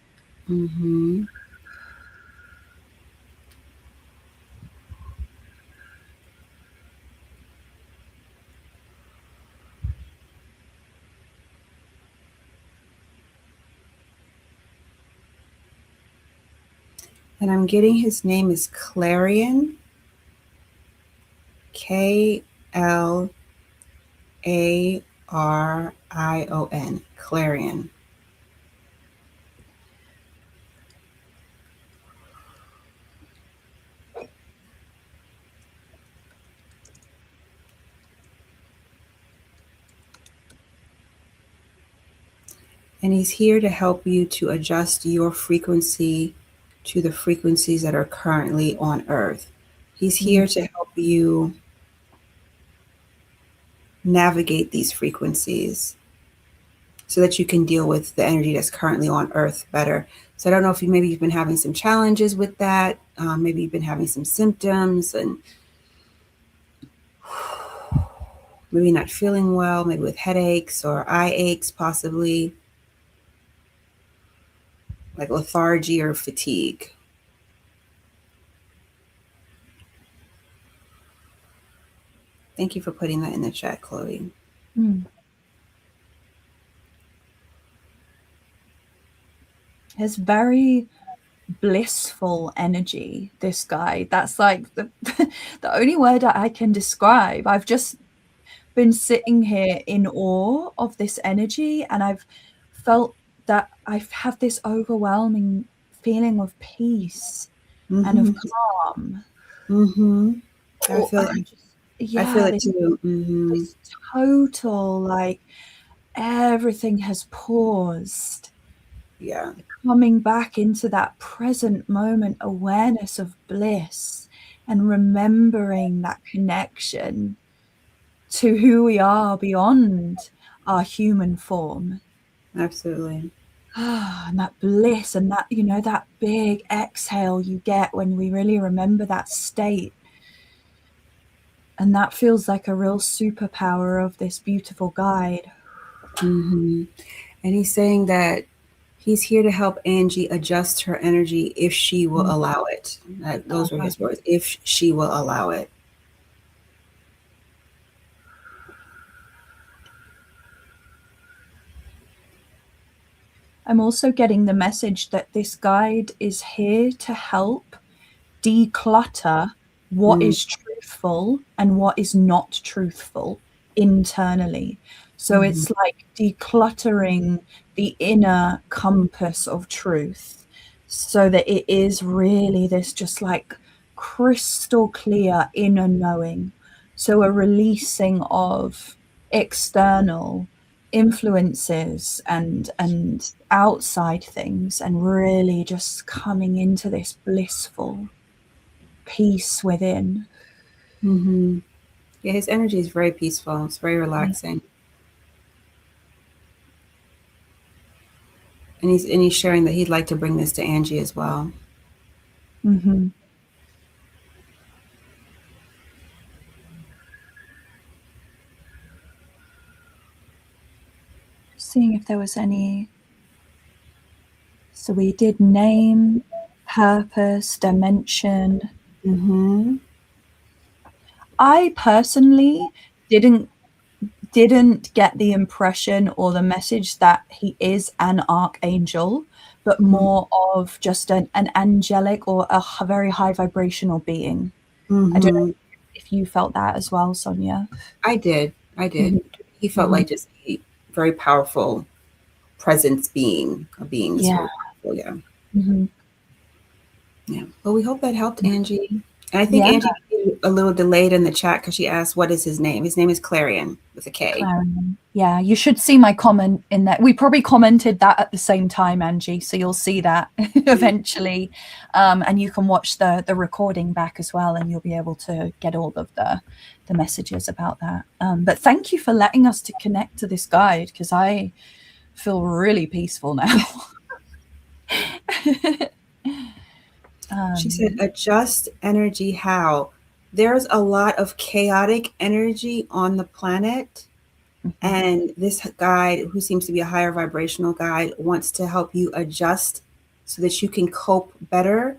Mm-hmm. And I'm getting his name is Clarion. Klarion. Clarion. And he's here to help you to adjust your frequency to the frequencies that are currently on Earth. He's here to help you navigate these frequencies so that you can deal with the energy that's currently on Earth better. So I don't know if maybe you've been having some challenges with that. Maybe you've been having some symptoms and maybe not feeling well, maybe with headaches or eye aches, possibly like lethargy or fatigue. Thank you for putting that in the chat, Chloe. Mm. It's very blissful energy, this guy. That's like the the only word I can describe. I've just been sitting here in awe of this energy, and I've felt that I have this overwhelming feeling of peace and of Mm-hmm. calm. Mm-hmm. I Or feel I it. just, I feel yeah, it too. Mm-hmm. this total, like, everything has paused, Yeah. coming back into that present moment awareness of bliss and remembering that connection. to who we are beyond our human form. Absolutely. And that bliss and that, you know, that big exhale you get when we really remember that state. And that feels like a real superpower of this beautiful guide. Mm-hmm. And he's saying that he's here to help Angie adjust her energy if she will allow it. Those were his words, if she will allow it. I'm also getting the message that this guide is here to help declutter what is truthful and what is not truthful internally. So it's like decluttering the inner compass of truth so that it is really this just like crystal clear inner knowing. So a releasing of external influences and outside things, and really just coming into this blissful peace within. Mm-hmm. Yeah, his energy is very peaceful. It's very relaxing. And he's sharing that he'd like to bring this to Angie as well. Mm-hmm. Seeing if there was any. So we did name, purpose, dimension. Mm-hmm. I personally didn't get the impression or the message that he is an archangel, but more of just an angelic or a very high vibrational being. Mm-hmm. I don't know if you felt that as well, Sonia. I did. Mm-hmm. He felt like just a very powerful presence being. A being that's very powerful, yeah. Mm-hmm. Yeah. Well, we hope that helped Angie. And I think Angie a little delayed in the chat because she asked, what is his name? His name is Clarion with a K. Clarion. Yeah, you should see my comment in there. We probably commented that at the same time, Angie, so you'll see that eventually. And you can watch the recording back as well, and you'll be able to get all of the messages about that. But thank you for letting us to connect to this guide, because I feel really peaceful now. She said, adjust energy how? There's a lot of chaotic energy on the planet. And this guide, who seems to be a higher vibrational guide, wants to help you adjust so that you can cope better.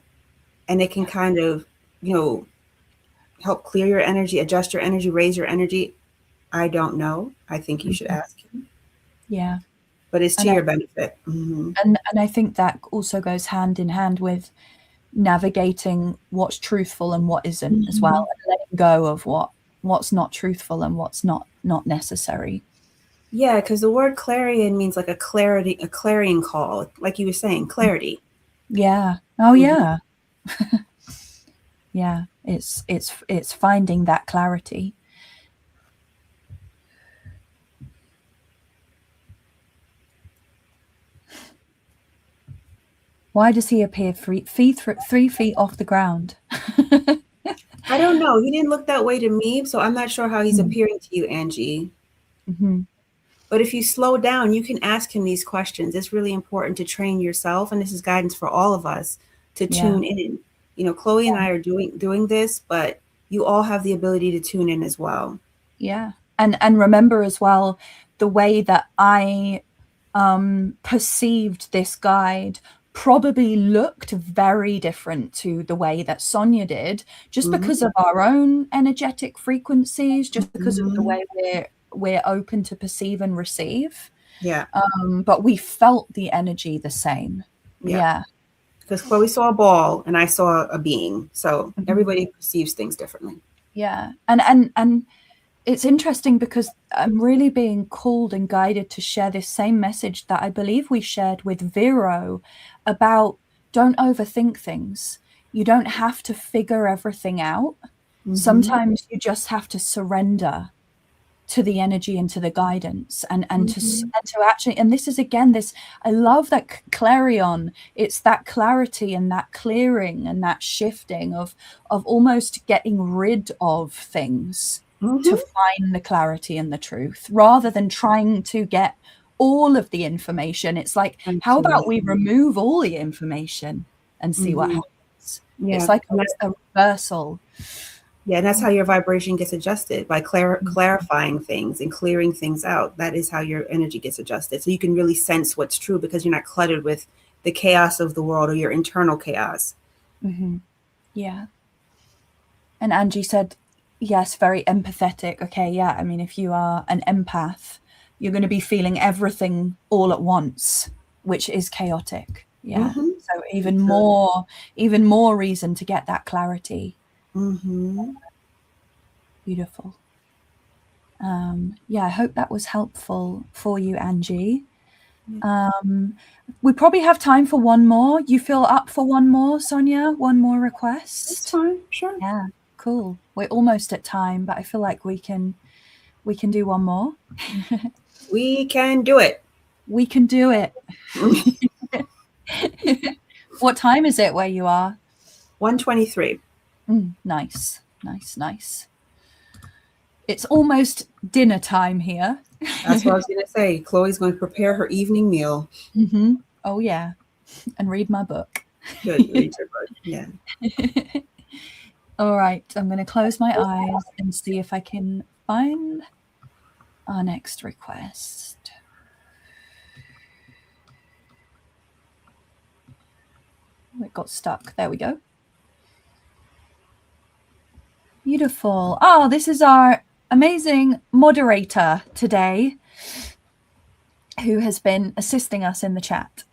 And it can kind of, help clear your energy, adjust your energy, raise your energy. I don't know. I think you should ask him. Yeah. But it's to your benefit. Mm-hmm. And I think that also goes hand in hand with navigating what's truthful and what isn't as well, and letting go of what's not truthful and what's not necessary. Yeah, because the word clarion means like a clarion call, like you were saying, clarity. Yeah. Oh yeah. Yeah. It's finding that clarity. Why does he appear 3 feet off the ground? I don't know. He didn't look that way to me, so I'm not sure how he's appearing to you, Angie. Mm-hmm. But if you slow down, you can ask him these questions. It's really important to train yourself, and this is guidance for all of us to tune in. Chloe and I are doing this, but you all have the ability to tune in as well. Yeah. And remember as well, the way that I perceived this guide probably looked very different to the way that Sonia did, just because of our own energetic frequencies, just because of the way we're open to perceive and receive. Yeah. But we felt the energy the same. Yeah. Because Chloe saw a ball and I saw a being. So everybody perceives things differently. Yeah. And it's interesting because I'm really being called and guided to share this same message that I believe we shared with Vero about don't overthink things. You don't have to figure everything out. Sometimes you just have to surrender to the energy and to the guidance and to actually, and this is again this, I love that clarion. It's that clarity and that clearing and that shifting of almost getting rid of things to find the clarity and the truth, rather than trying to get all of the information. It's like, how about we remove all the information and see what happens? Yeah. It's like a reversal. Yeah, and that's how your vibration gets adjusted, by clarifying things and clearing things out. That is how your energy gets adjusted. So you can really sense what's true, because you're not cluttered with the chaos of the world or your internal chaos. Yeah. And Angie said, yes, very empathetic. Okay, yeah. I mean, if you are an empath, you're going to be feeling everything all at once, which is chaotic. Yeah. So even more reason to get that clarity. Beautiful. Yeah, I hope that was helpful for you, Angie. We probably have time for one more. You feel up for one more, Sonia? One more request? That's fine. Sure. Yeah, cool. We're almost at time, but I feel like we can do one more. We can do it. We can do it. What time is it where you are? 1:23. Nice. It's almost dinner time here. That's what I was going to say. Chloe's going to prepare her evening meal. Oh, yeah. And read my book. Good. Read your book. Yeah. All right. I'm going to close my eyes and see if I can find our next request. It got stuck. There we go. Beautiful. Oh, this is our amazing moderator today, who has been assisting us in the chat.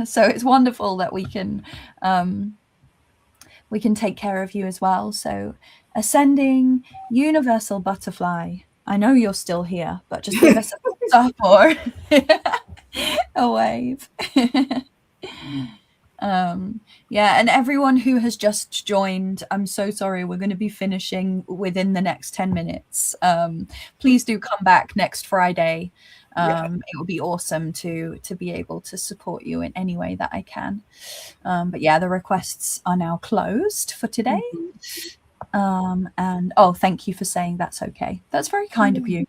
So it's wonderful that we can take care of you as well. So, ascending universal butterfly. I know you're still here, but just give us a thumbs up or a wave. Yeah, and everyone who has just joined, I'm so sorry. We're going to be finishing within the next 10 minutes. Please do come back next Friday. It will be awesome to be able to support you in any way that I can. But yeah, the requests are now closed for today. And thank you for saying that's okay. That's very kind of you.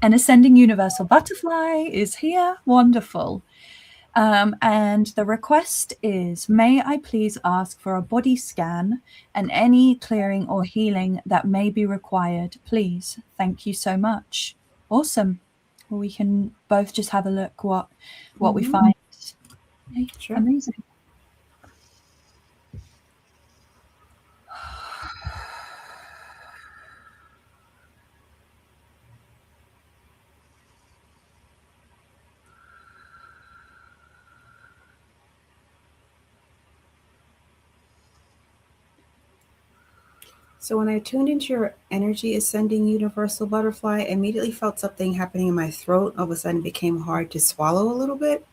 An ascending universal butterfly is here. Wonderful. And the request is, may I please ask for a body scan and any clearing or healing that may be required, please. Thank you so much. Awesome. Well, we can both just have a look what we find. Okay, sure. Amazing. So when I tuned into your energy, ascending universal butterfly, I immediately felt something happening in my throat. All of a sudden it became hard to swallow a little bit.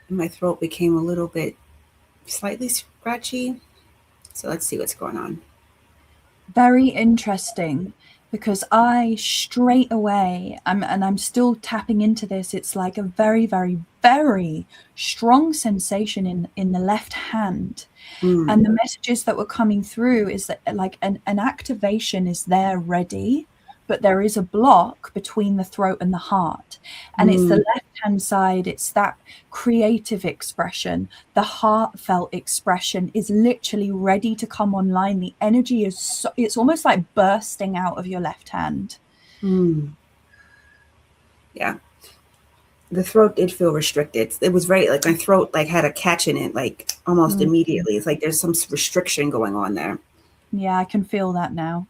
And my throat became a little bit slightly scratchy. So let's see what's going on. Very interesting, because I straight away, I'm still tapping into this. It's like a very, very, very strong sensation in the left hand. And the messages that were coming through is that like an activation is there ready, but there is a block between the throat and the heart. And it's the left-hand side. It's that creative expression. The heartfelt expression is literally ready to come online. The energy is it's almost like bursting out of your left hand. Yeah. The throat did feel restricted. It was very, like, my throat like had a catch in it, like almost immediately. It's like there's some restriction going on there. Yeah, I can feel that now.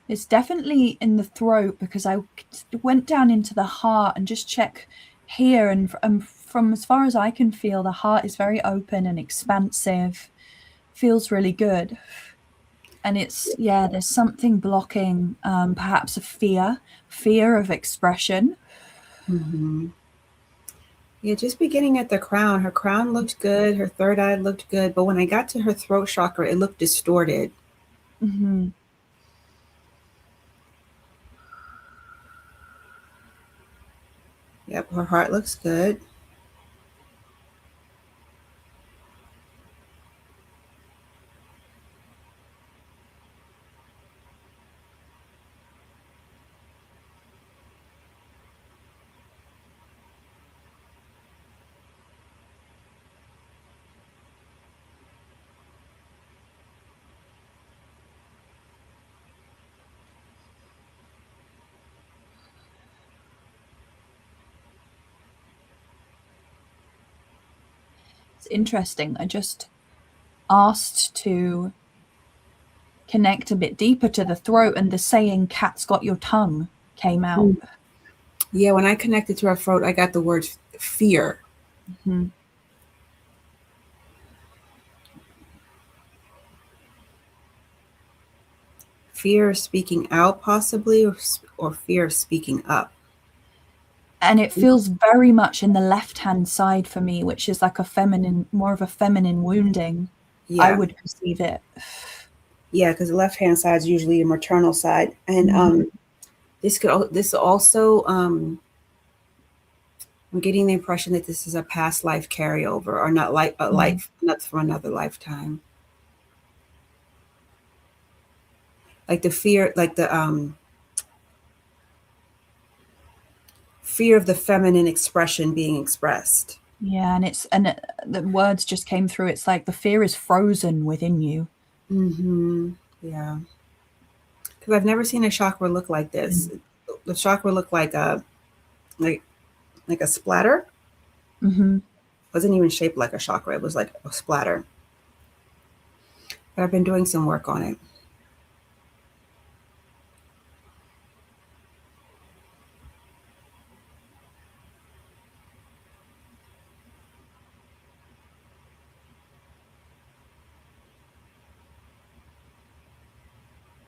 It's definitely in the throat, because I went down into the heart and just check here, and from as far as I can feel, the heart is very open and expansive, feels really good. And it's, yeah, there's something blocking, perhaps a fear of expression. Mm-hmm. Yeah, just beginning at the crown. Her crown looked good. Her third eye looked good. But when I got to her throat chakra, it looked distorted. Mm-hmm. Yep, her heart looks good. It's interesting. I just asked to connect a bit deeper to the throat, and the saying "cat's got your tongue" came out. Yeah, when I connected to her throat, I got the word fear. Mm-hmm. Fear of speaking out, possibly, or fear of speaking up. And it feels very much in the left-hand side for me, which is like a feminine, more of a feminine wounding. I Yeah, would perceive it. yeah, because the left hand side is usually the maternal side, and this also I'm getting the impression that this is a past life carryover, or not like a life, not from another lifetime. Like the fear, like the fear of the feminine expression being expressed. Yeah, and the words just came through. It's like the fear is frozen within you. Mm-hmm. Yeah, because I've never seen a chakra look like this. The chakra looked like like a splatter. Mm-hmm. Wasn't even shaped like a chakra. It was like a splatter. But I've been doing some work on it.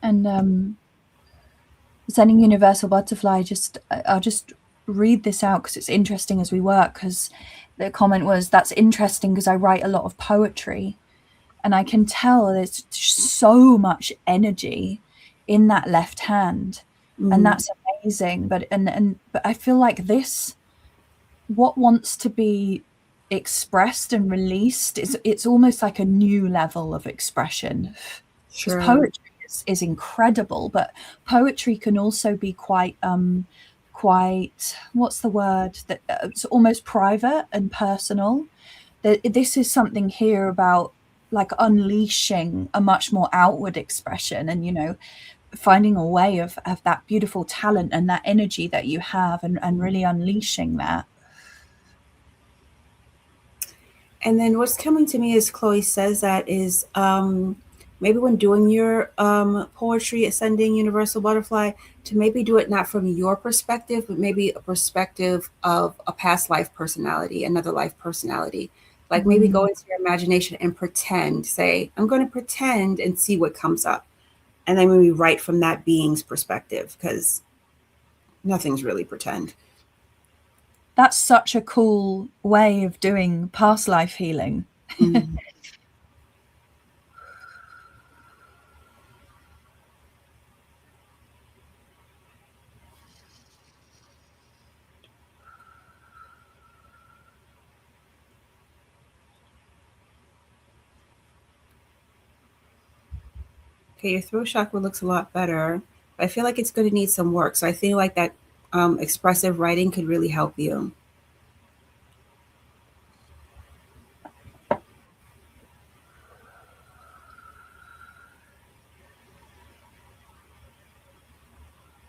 And sending Universal Butterfly, I'll just read this out because it's interesting as we work. Because the comment was, "That's interesting because I write a lot of poetry, and I can tell there's so much energy in that left hand, and that's amazing. But I feel like this, what wants to be expressed and released, it's almost like a new level of expression, because Sure. poetry is incredible, but poetry can also be quite, what's the word, that it's almost private and personal. This is something here about like unleashing a much more outward expression, and finding a way of that beautiful talent and that energy that you have, and really unleashing that. And then what's coming to me as Chloe says that is maybe when doing your poetry, Ascending Universal Butterfly, to maybe do it not from your perspective, but maybe a perspective of a past life personality, another life personality. Like maybe go into your imagination and pretend, say, I'm going to pretend and see what comes up. And then maybe write from that being's perspective, because nothing's really pretend. That's such a cool way of doing past life healing. Mm-hmm. Okay, your throat chakra looks a lot better. I feel like it's going to need some work. So I feel like that expressive writing could really help you.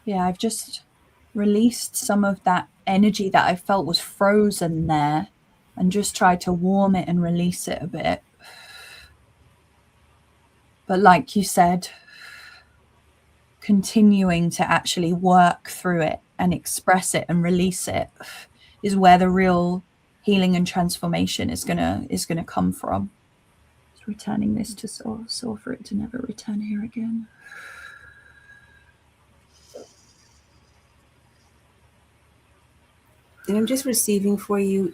Yeah, I've just released some of that energy that I felt was frozen there, and just tried to warm it and release it a bit. But like you said, continuing to actually work through it and express it and release it is where the real healing and transformation is gonna come from. It's returning this to source, or for it to never return here again. And I'm just receiving for you,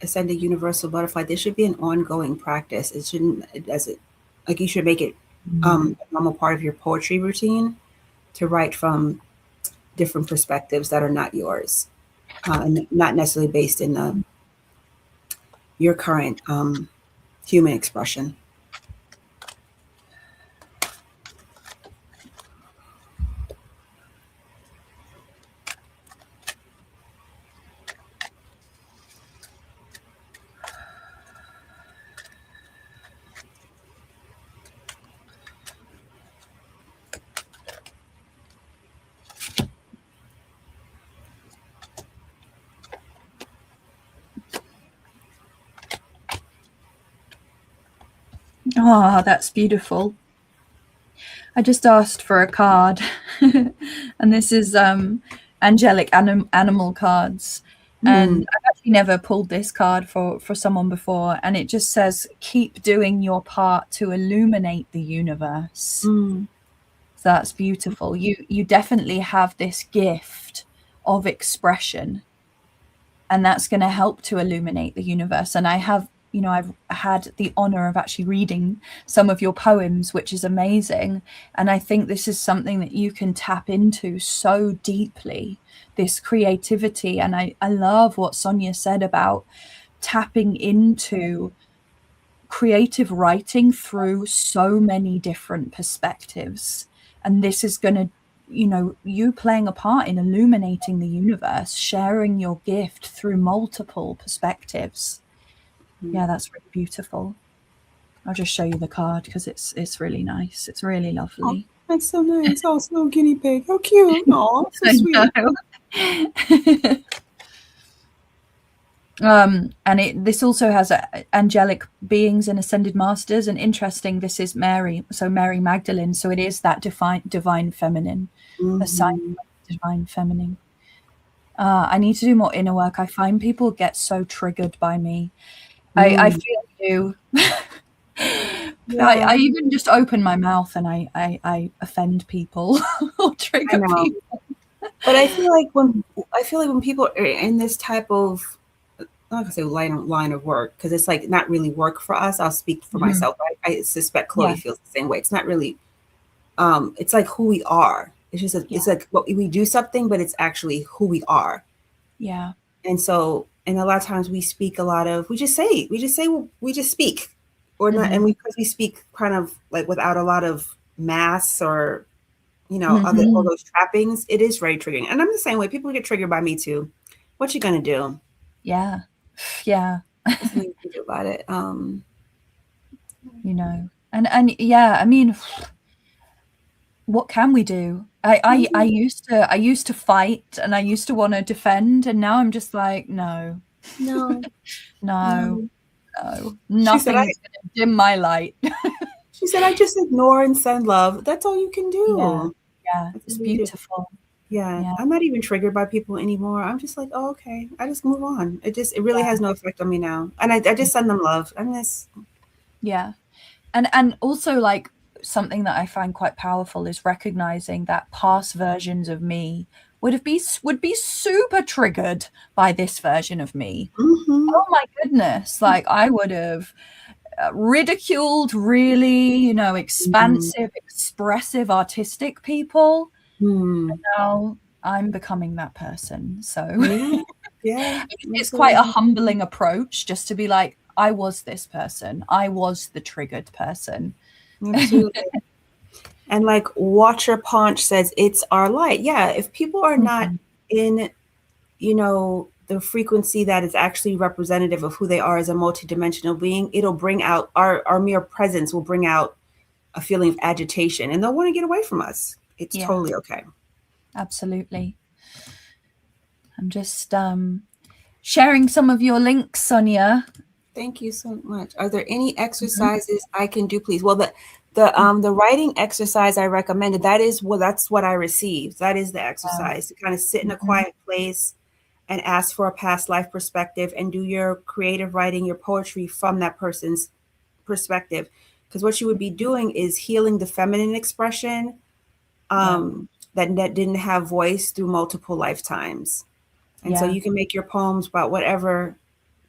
Ascended Universal Butterfly. This should be an ongoing practice. It shouldn't, you should make it a normal part of your poetry routine to write from different perspectives that are not yours, and not necessarily based in your current human expression. Oh, that's beautiful. I just asked for a card, and this is angelic animal cards. And I've actually never pulled this card for someone before, and it just says, keep doing your part to illuminate the universe. So that's beautiful. You definitely have this gift of expression, and that's going to help to illuminate the universe. And I've had the honor of actually reading some of your poems, which is amazing. And I think this is something that you can tap into so deeply, this creativity. And I love what Sonia said about tapping into creative writing through so many different perspectives. And this is going to, you playing a part in illuminating the universe, sharing your gift through multiple perspectives. Yeah, that's really beautiful. I'll just show you the card because it's really nice. It's really lovely. Oh, that's so nice. Oh, it's a little guinea pig. How cute. Oh, so sweet. And this also has angelic beings and ascended masters. And interesting, this is Mary. So Mary Magdalene. So it is that divine feminine, a sign of divine feminine. I need to do more inner work. I find people get so triggered by me. I feel you. I even just open my mouth and I offend people or trigger people. But I feel like when people are in this type of, I'm not gonna say line of work, because it's like not really work for us. I'll speak for myself. I suspect Chloe feels the same way. It's not really. It's like who we are. It's just it's like we do something, but it's actually who we are. Yeah. And so. And a lot of times we speak we just speak, or not. And because we speak kind of like without a lot of mass or, all those trappings, it is very triggering. And I'm the same way. People get triggered by me too. What you gonna do? Yeah. Yeah. That's what you can do about it. And yeah, I mean, what can we do? I used to fight, and I used to want to defend, and now I'm just like, no. Nothing is going to dim my light. She said, I just ignore and send love. That's all you can do. Yeah, it's beautiful. Yeah, I'm not even triggered by people anymore. I'm just like, oh, okay. I just move on. It really has no effect on me now. And I just send them love. I miss. Yeah. And also, like, something that I find quite powerful is recognizing that past versions of me would be super triggered by this version of me. Oh my goodness. Like, I would have ridiculed really, expansive, expressive, artistic people. And now I'm becoming that person. So it's quite a humbling approach, just to be like, I was this person. I was the triggered person. Absolutely. And like Watcher Paunch says, it's our light. Yeah, if people are not in, the frequency that is actually representative of who they are as a multidimensional being, it'll bring out our mere presence will bring out a feeling of agitation, and they'll want to get away from us. It's totally okay. Absolutely. I'm just sharing some of your links, Sonia. Thank you so much. Are there any exercises I can do, please? Well, the writing exercise I recommended, that's what I received. That is the exercise to kind of sit in a quiet place and ask for a past life perspective and do your creative writing, your poetry from that person's perspective, because what you would be doing is healing the feminine expression that didn't have voice through multiple lifetimes. And so you can make your poems about whatever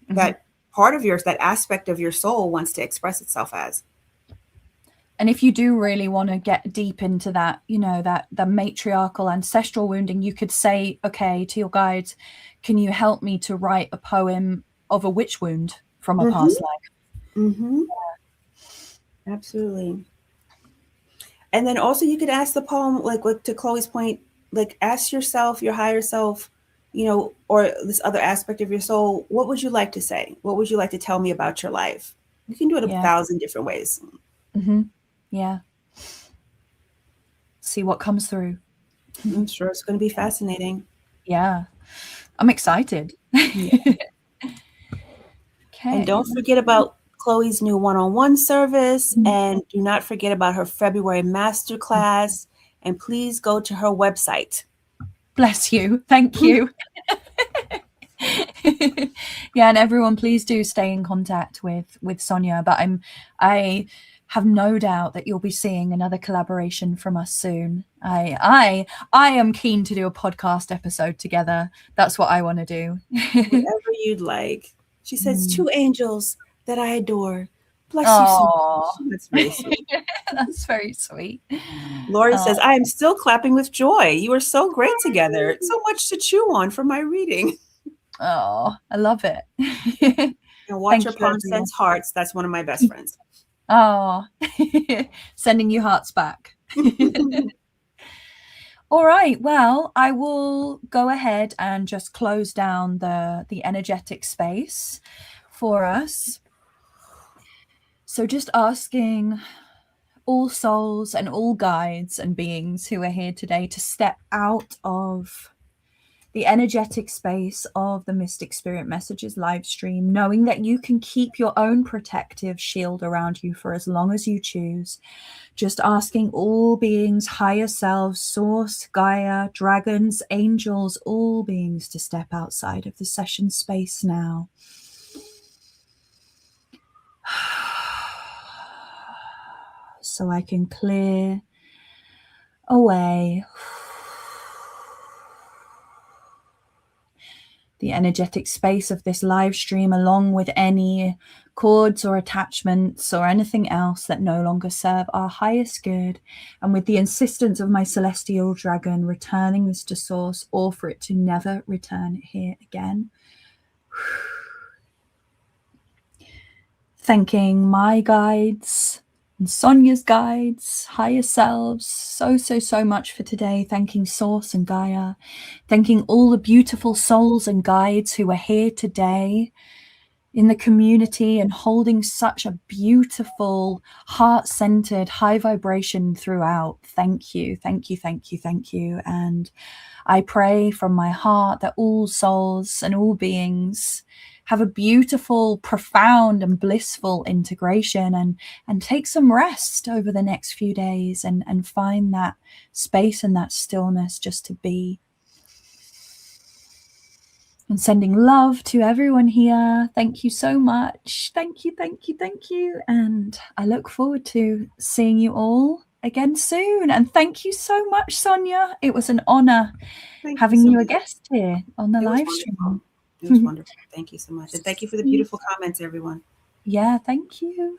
that part of yours, that aspect of your soul wants to express itself as. And if you do really want to get deep into that, you know, that the matriarchal ancestral wounding, you could say, okay, to your guides, can you help me to write a poem of a witch wound from a past life? Absolutely. And then also you could ask the poem, like to Chloe's point, like ask yourself, your higher self, you know, or this other aspect of your soul, what would you like to say? What would you like to tell me about your life? You can do it 1,000 different ways. Yeah. See what comes through. I'm sure it's going to be fascinating. Yeah. I'm excited. Okay. And don't forget about Chloe's new one-on-one service, and do not forget about her February masterclass, and please go to her website. Bless you. Thank you. Yeah, and everyone, please do stay in contact with Sonia. But I have no doubt that you'll be seeing another collaboration from us soon. I am keen to do a podcast episode together. That's what I want to do. Whatever you'd like. She says, 2 angels that I adore. Bless you so much. That's very sweet. That's very sweet. Lori says, I am still clapping with joy. You are so great together. So much to chew on from my reading. Oh, I love it. And watch your palm sense hearts. That's one of my best friends. Oh, sending you hearts back. All right. Well, I will go ahead and just close down the energetic space for us. So just asking all souls and all guides and beings who are here today to step out of the energetic space of the Mystic Spirit Messages live stream, knowing that you can keep your own protective shield around you for as long as you choose. Just asking all beings, higher selves, Source, Gaia, dragons, angels, all beings to step outside of the session space now. So I can clear away the energetic space of this live stream, along with any cords or attachments or anything else that no longer serve our highest good. And with the insistence of my celestial dragon, returning this to Source, or for it to never return here again. Thanking my guides and Sonia's guides, higher selves, so much for today. Thanking Source and Gaia. Thanking all the beautiful souls and guides who are here today in the community and holding such a beautiful, heart-centered, high vibration throughout. Thank you, thank you, thank you, thank you. And I pray from my heart that all souls and all beings have a beautiful, profound and blissful integration, and take some rest over the next few days and find that space and that stillness just to be. And sending love to everyone here. Thank you so much. Thank you, thank you, thank you. And I look forward to seeing you all again soon. And thank you so much, Sonia. It was an honor having you a guest here on the live stream. It was wonderful. Thank you so much. And thank you for the beautiful comments, everyone. Yeah, thank you.